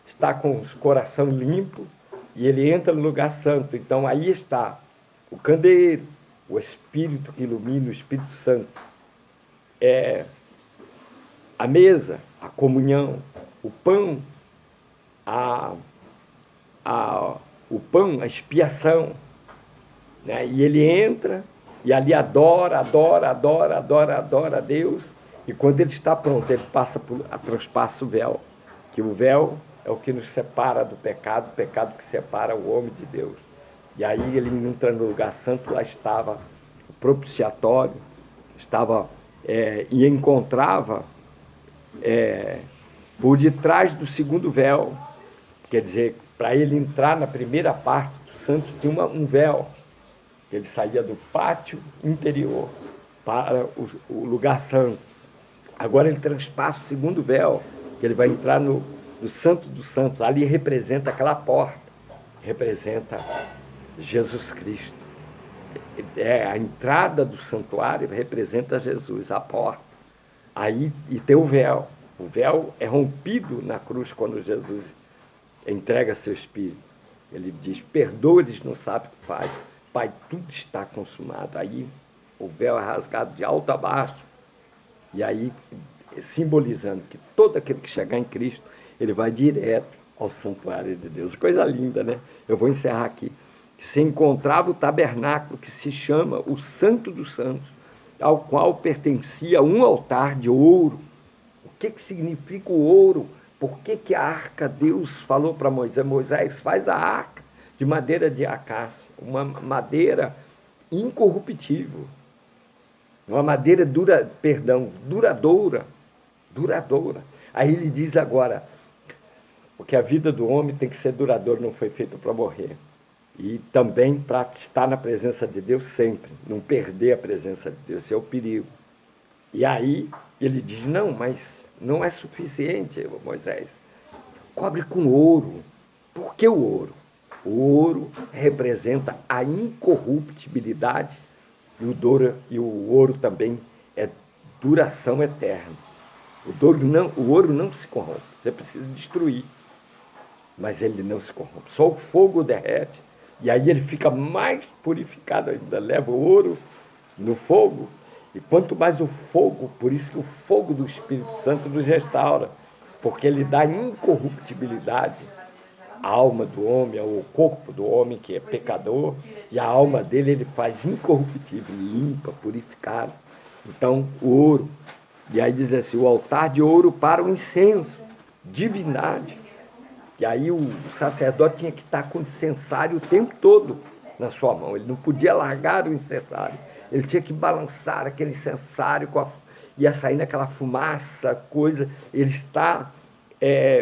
estar com o coração limpo, e ele entra no lugar santo. Então aí está o candeeiro, o Espírito que ilumina, o Espírito Santo. A mesa, a comunhão, o pão, o pão, a expiação, né? E ele entra e ali adora a Deus, e quando ele está pronto, ele transpassa o véu, que o véu é o que nos separa do pecado, o pecado que separa o homem de Deus. E aí ele entra no lugar santo, lá estava o propiciatório, e encontrava por detrás do segundo véu, quer dizer, para ele entrar na primeira parte do santo tinha um véu. Ele saía do pátio interior para o lugar santo. Agora ele transpassa o segundo véu, que ele vai entrar no Santo dos Santos. Ali representa aquela porta, representa Jesus Cristo. A entrada do santuário representa Jesus, a porta. Aí, e tem o véu. O véu é rompido na cruz quando Jesus entrega seu Espírito. Ele diz: perdoa, eles não sabem o que faz. Pai, tudo está consumado. Aí o véu é rasgado de alto a baixo. E aí, simbolizando que todo aquele que chegar em Cristo, ele vai direto ao santuário de Deus. Coisa linda, né? Eu vou encerrar aqui. Se encontrava o tabernáculo, que se chama o Santo dos Santos, ao qual pertencia um altar de ouro. O que significa o ouro? Por que a arca, Deus falou para Moisés: Moisés, faz a arca de madeira de acácia, uma madeira incorruptível, uma madeira duradoura. Aí ele diz agora, porque a vida do homem tem que ser duradoura, não foi feita para morrer. E também para estar na presença de Deus sempre, não perder a presença de Deus, esse é o perigo. E aí ele diz: não, mas não é suficiente, Moisés, cobre com ouro. Por que o ouro? O ouro representa a incorruptibilidade, e o ouro também é duração eterna. O ouro não se corrompe, você precisa destruir, mas ele não se corrompe. Só o fogo derrete, e aí ele fica mais purificado ainda. Leva o ouro no fogo, e quanto mais o fogo, por isso que o fogo do Espírito Santo nos restaura, porque ele dá incorruptibilidade à alma do homem, ao corpo do homem que é pecador, e a alma dele ele faz incorruptível, limpa, purificada. Então, o ouro. E aí diz assim: o altar de ouro para o incenso, divindade. E aí o sacerdote tinha que estar com o incensário o tempo todo na sua mão. Ele não podia largar o incensário. Ele tinha que balançar aquele incensário, ia saindo aquela fumaça, coisa. Ele está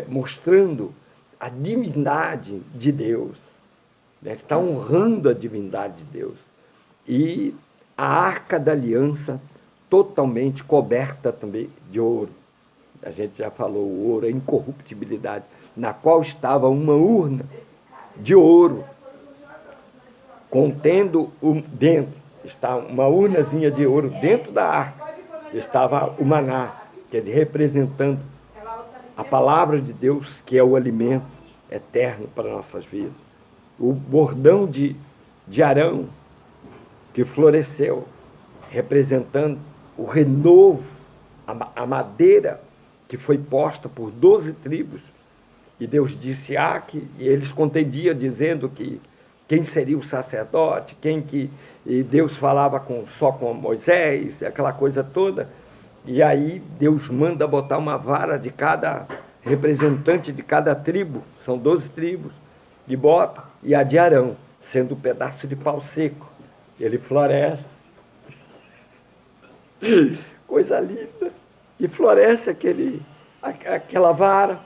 mostrando a divindade de Deus, né? Está honrando a divindade de Deus. E a arca da aliança totalmente coberta também de ouro. A gente já falou, o ouro é incorruptibilidade, na qual estava uma urna de ouro, contendo dentro, está uma urnazinha de ouro dentro da arca, estava o maná, quer dizer, representando A palavra de Deus, que é o alimento eterno para nossas vidas. O bordão de Arão, que floresceu, representando o renovo, a madeira que foi posta por 12 tribos. E Deus disse e eles contendiam dizendo que quem seria o sacerdote, e Deus falava só com Moisés, aquela coisa toda. E aí Deus manda botar uma vara de cada representante de cada tribo, são 12 tribos, e bota, e a de Arão, sendo um pedaço de pau seco. Ele floresce. Coisa linda. E floresce aquela vara,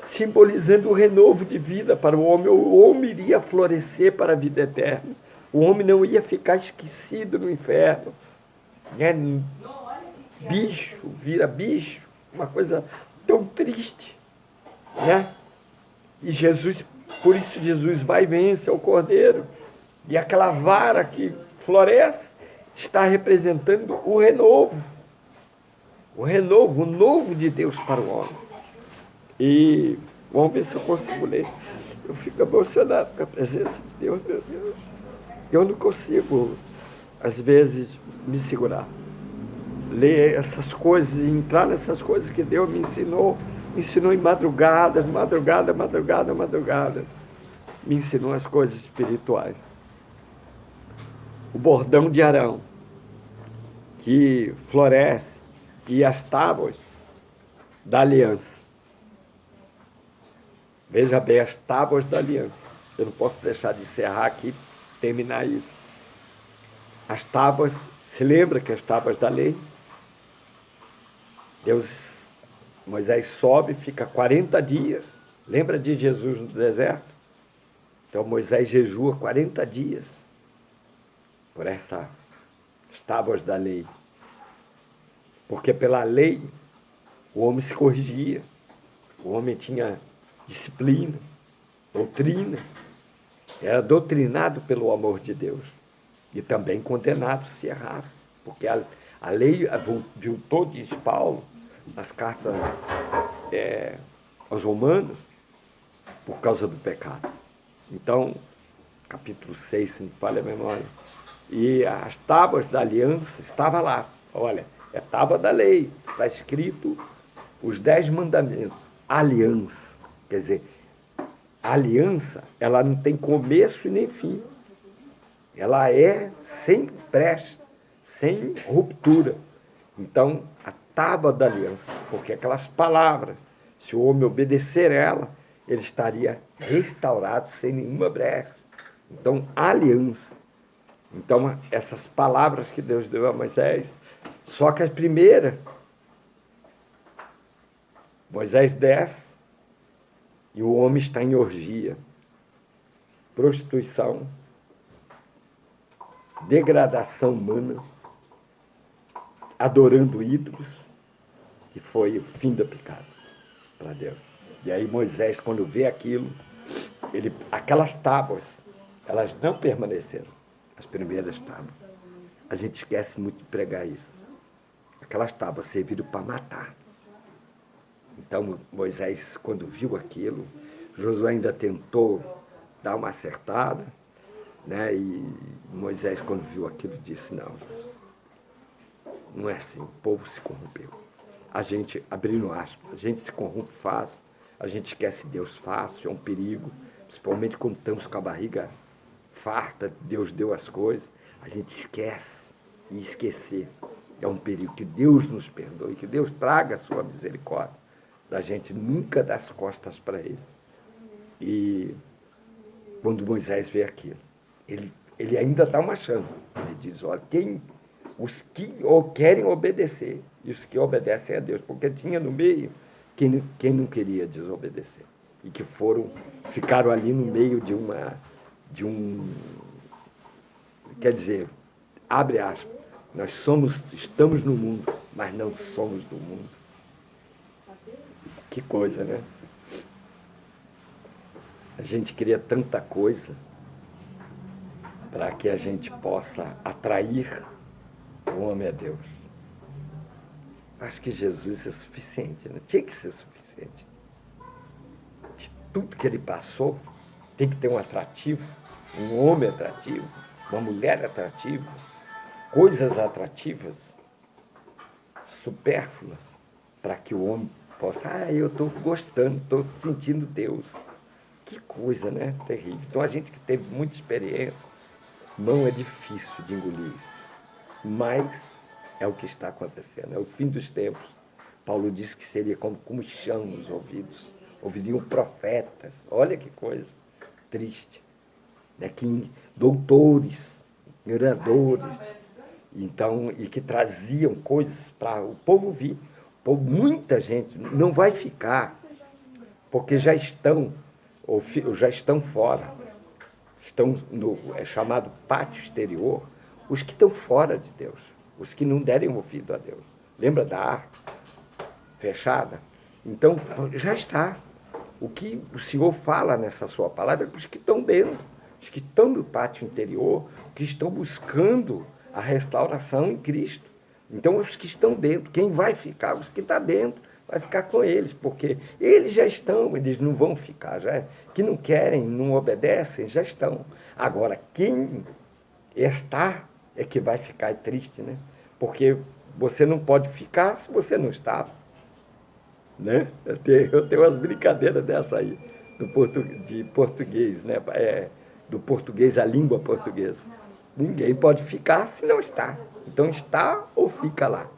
simbolizando o renovo de vida para o homem. O homem iria florescer para a vida eterna. O homem não ia ficar esquecido no inferno. Bicho, vira bicho, uma coisa tão triste. E Jesus, por isso Jesus vai e vence ao Cordeiro. E aquela vara que floresce está representando o renovo. O renovo, o novo de Deus para o homem. E vamos ver se eu consigo ler. Eu fico emocionado com a presença de Deus, meu Deus. Eu não consigo, às vezes, me segurar. Ler essas coisas e entrar nessas coisas que Deus me ensinou em madrugadas, madrugada. Me ensinou as coisas espirituais. O bordão de Arão, que floresce, e as tábuas da aliança. Veja bem, as tábuas da aliança. Eu não posso deixar de encerrar aqui e terminar isso. As tábuas, se lembra que as tábuas da lei? Moisés sobe, fica 40 dias. Lembra de Jesus no deserto? Então Moisés jejua 40 dias por as tábuas da lei. Porque pela lei o homem se corrigia, o homem tinha disciplina, doutrina, era doutrinado pelo amor de Deus e também condenado se errasse, porque a lei voltou, diz Paulo, nas cartas aos Romanos, por causa do pecado. Então, capítulo 6, se me falha a memória, e as tábuas da aliança estavam lá, olha, é tábua da lei, está escrito os 10 mandamentos, aliança, quer dizer, a aliança, ela não tem começo e nem fim, ela é sem brecha, sem ruptura. Então, a tábua da aliança, porque aquelas palavras, se o homem obedecer ela, ele estaria restaurado sem nenhuma brecha. Então, a aliança. Então, essas palavras que Deus deu a Moisés, só que as primeiras, Moisés desce e o homem está em orgia, prostituição, degradação humana, adorando ídolos, que foi o fim do pecado para Deus. E aí Moisés, quando vê aquilo, aquelas tábuas, elas não permaneceram, as primeiras tábuas. A gente esquece muito de pregar isso. Aquelas tábuas serviram para matar. Então Moisés, quando viu aquilo, Josué ainda tentou dar uma acertada, né? E Moisés, quando viu aquilo, disse, não é assim, o povo se corrompeu. A gente, abrindo aspas, a gente se corrompe fácil, a gente esquece Deus fácil, é um perigo, principalmente quando estamos com a barriga farta, Deus deu as coisas, a gente esquece, e esquecer é um perigo. Que Deus nos perdoe, que Deus traga a sua misericórdia, da gente nunca dar as costas para Ele. E quando Moisés vê aquilo, ele ainda dá uma chance, ele diz, olha, os que querem obedecer, e os que obedecem a Deus, porque tinha no meio quem não queria desobedecer, e que ficaram ali no meio quer dizer, abre aspas, estamos no mundo, mas não somos do mundo. Que coisa, né? A gente queria tanta coisa para que a gente possa atrair o homem a Deus. Acho que Jesus é suficiente, né? Tinha que ser suficiente. De tudo que ele passou, tem que ter um atrativo, um homem atrativo, uma mulher atrativa, coisas atrativas, supérfluas, para que o homem possa, eu estou gostando, estou sentindo Deus. Que coisa, né? Terrível. Então, a gente que teve muita experiência, não é difícil de engolir isso. Mas é o que está acontecendo, é o fim dos tempos. Paulo disse que seria como chão nos ouvidos. Ouviriam profetas. Olha que coisa triste. Né? Que doutores, oradores, então, e que traziam coisas para o povo ouvir. Muita gente não vai ficar, porque já estão fora. Estão é chamado pátio exterior, os que estão fora de Deus, os que não derem ouvido a Deus. Lembra da arca fechada? Então, já está. O que o Senhor fala nessa sua palavra é para os que estão dentro, os que estão no pátio interior, que estão buscando a restauração em Cristo. Então, os que estão dentro, quem vai ficar? Os que estão dentro, vai ficar com eles, porque eles já estão, eles não vão ficar, já que não querem, não obedecem, já estão. Agora, quem está é que vai ficar triste, né? Porque você não pode ficar se você não está. Né? Eu tenho umas brincadeiras dessa aí, de português, né? Do português à língua portuguesa. Ninguém pode ficar se não está. Então, está ou fica lá,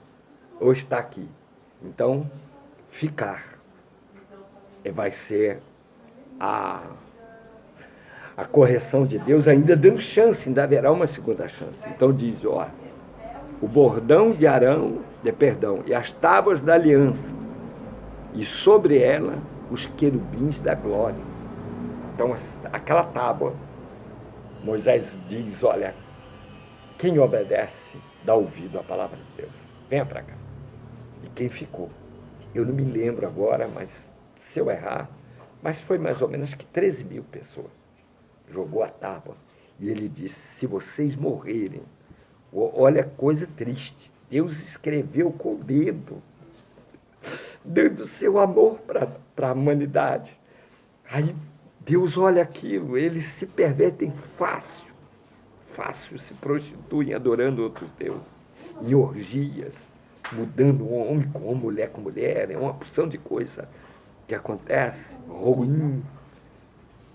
ou está aqui. Então, ficar vai ser a correção de Deus, ainda dando chance, ainda haverá uma segunda chance. Então diz, ó, o bordão de Arão, e as tábuas da aliança, e sobre ela os querubins da glória. Então aquela tábua, Moisés diz, olha, quem obedece dá ouvido à palavra de Deus. Venha para cá. E quem ficou? Eu não me lembro agora, mas se eu errar, mas foi mais ou menos que 13 mil pessoas. Jogou a tábua. E ele disse, se vocês morrerem, olha coisa triste, Deus escreveu com o dedo, dando seu amor para a humanidade. Aí Deus olha aquilo, eles se pervertem fácil se prostituem adorando outros deuses, em orgias, mudando o homem com homem, mulher com mulher, é uma porção de coisa que acontece, ruim.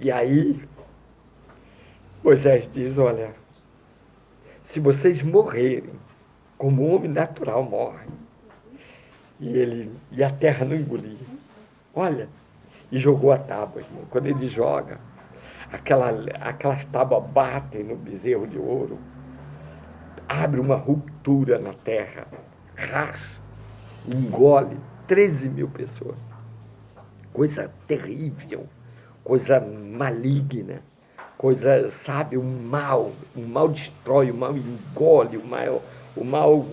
E aí, Moisés diz, olha, se vocês morrerem, como o homem natural morre, e a terra não engolir, olha, e jogou a tábua, irmão. Quando ele joga, aquelas tábuas batem no bezerro de ouro, abre uma ruptura na terra, racha, engole 13 mil pessoas. Coisa terrível, coisa maligna, coisa, sabe, o mal destrói, o mal engole, o mal,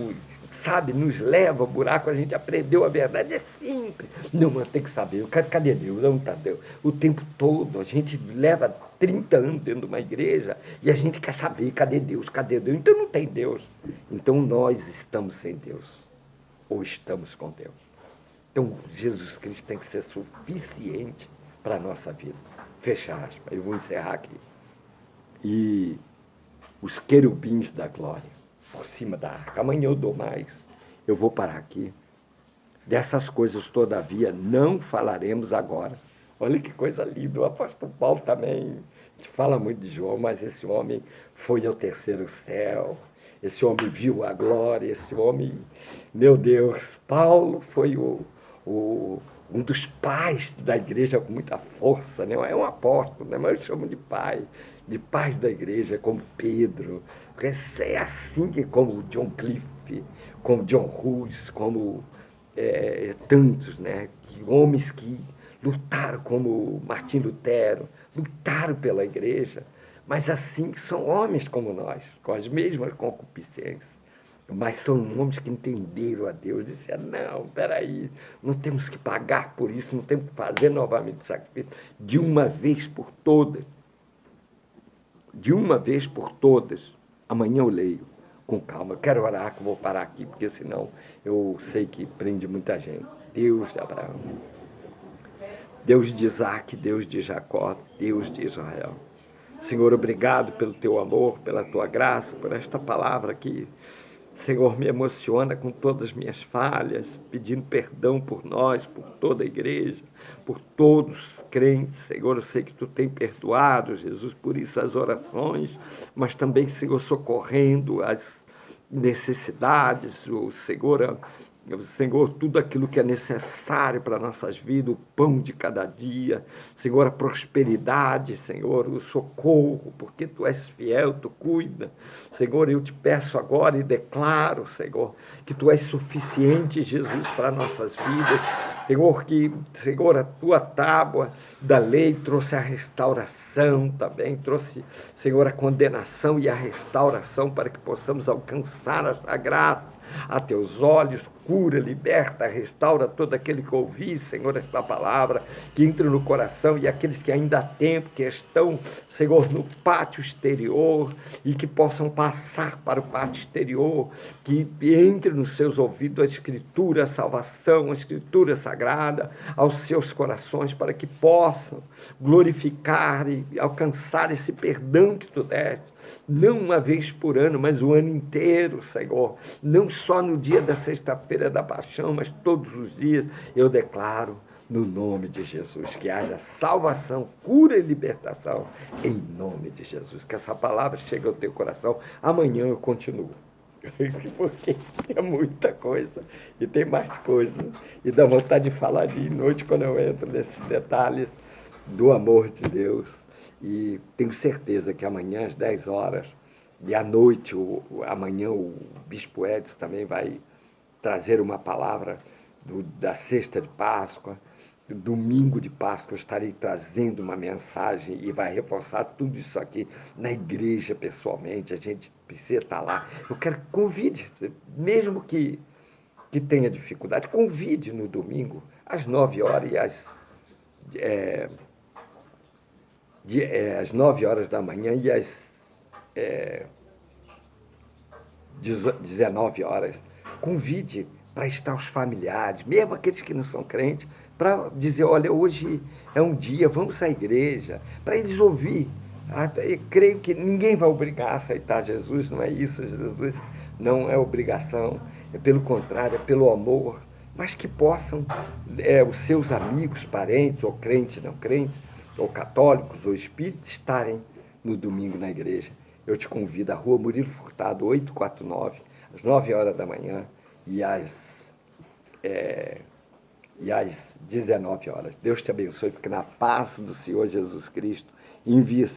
sabe, nos leva ao buraco, a gente aprendeu a verdade, é simples. Não, mas tem que saber, cadê Deus? Não está Deus. O tempo todo, a gente leva 30 anos dentro de uma igreja e a gente quer saber, cadê Deus? Cadê Deus? Então não tem Deus. Então nós estamos sem Deus, ou estamos com Deus. Então Jesus Cristo tem que ser suficiente para a nossa vida. Fecha aspas, eu vou encerrar aqui. E os querubins da glória, por cima da arca. Amanhã eu dou mais. Eu vou parar aqui. Dessas coisas, todavia, não falaremos agora. Olha que coisa linda. O apóstolo Paulo também, a gente fala muito de João, mas esse homem foi ao terceiro céu. Esse homem viu a glória. Esse homem, meu Deus, Paulo foi um dos pais da igreja com muita força, né? É um apóstolo, né? Mas eu chamo de pais da igreja, como Pedro. É assim que, como John Cliff, como John Hus, como tantos, né? Homens que lutaram, como Martim Lutero, lutaram pela igreja, mas assim são homens como nós, com as mesmas concupiscências. Mas são homens que entenderam a Deus, disseram, não, peraí, não temos que pagar por isso, não temos que fazer novamente sacrifício, de uma vez por todas. De uma vez por todas, amanhã eu leio, com calma. Eu quero orar, que eu vou parar aqui, porque senão eu sei que prende muita gente. Deus de Abraão, Deus de Isaac, Deus de Jacó, Deus de Israel. Senhor, obrigado pelo teu amor, pela tua graça, por esta palavra que, Senhor, me emociona com todas as minhas falhas, pedindo perdão por nós, por toda a igreja, por todos os crentes. Senhor, eu sei que tu tem perdoado, Jesus, por isso as orações, mas também, Senhor, socorrendo as necessidades, o Senhor, tudo aquilo que é necessário para nossas vidas, o pão de cada dia, Senhor, a prosperidade, Senhor, o socorro, porque Tu és fiel, Tu cuida. Senhor, eu te peço agora e declaro, Senhor, que Tu és suficiente, Jesus, para nossas vidas. Senhor, a Tua tábua da lei trouxe a restauração também, trouxe, Senhor, a condenação e a restauração para que possamos alcançar a graça. A teus olhos, cura, liberta, restaura todo aquele que ouvir, Senhor, esta palavra, que entre no coração, e aqueles que ainda há tempo, que estão, Senhor, no pátio exterior, e que possam passar para o pátio exterior, que entre nos seus ouvidos a Escritura, a salvação, a Escritura sagrada, aos seus corações, para que possam glorificar e alcançar esse perdão que Tu deste, não uma vez por ano, mas o ano inteiro, Senhor, não só no dia da sexta-feira da paixão, mas todos os dias. Eu declaro, no nome de Jesus, que haja salvação, cura e libertação, em nome de Jesus, que essa palavra chegue ao teu coração. Amanhã eu continuo, porque é muita coisa, e tem mais coisa, e dá vontade de falar dia e noite quando eu entro nesses detalhes do amor de Deus. E tenho certeza que amanhã às 10 horas, e à noite, amanhã o Bispo Edson também vai trazer uma palavra da sexta de Páscoa. Domingo de Páscoa eu estarei trazendo uma mensagem e vai reforçar tudo isso aqui na igreja pessoalmente. A gente precisa estar lá. Eu quero que convide, mesmo que tenha dificuldade, convide no domingo às 9 horas e às 9 horas da manhã e às 19 horas. Convide para estar os familiares, mesmo aqueles que não são crentes, para dizer, olha, hoje é um dia, vamos à igreja, para eles ouvir. Eu creio que ninguém vai obrigar a aceitar Jesus, não é isso, Jesus não é obrigação, é pelo contrário, é pelo amor, mas que possam os seus amigos, parentes, ou crentes, não crentes, ou católicos, ou espíritos, estarem no domingo na igreja. Eu te convido à Rua Murilo Furtado, 849, às 9 horas da manhã e às 19 horas. Deus te abençoe, porque na paz do Senhor Jesus Cristo envia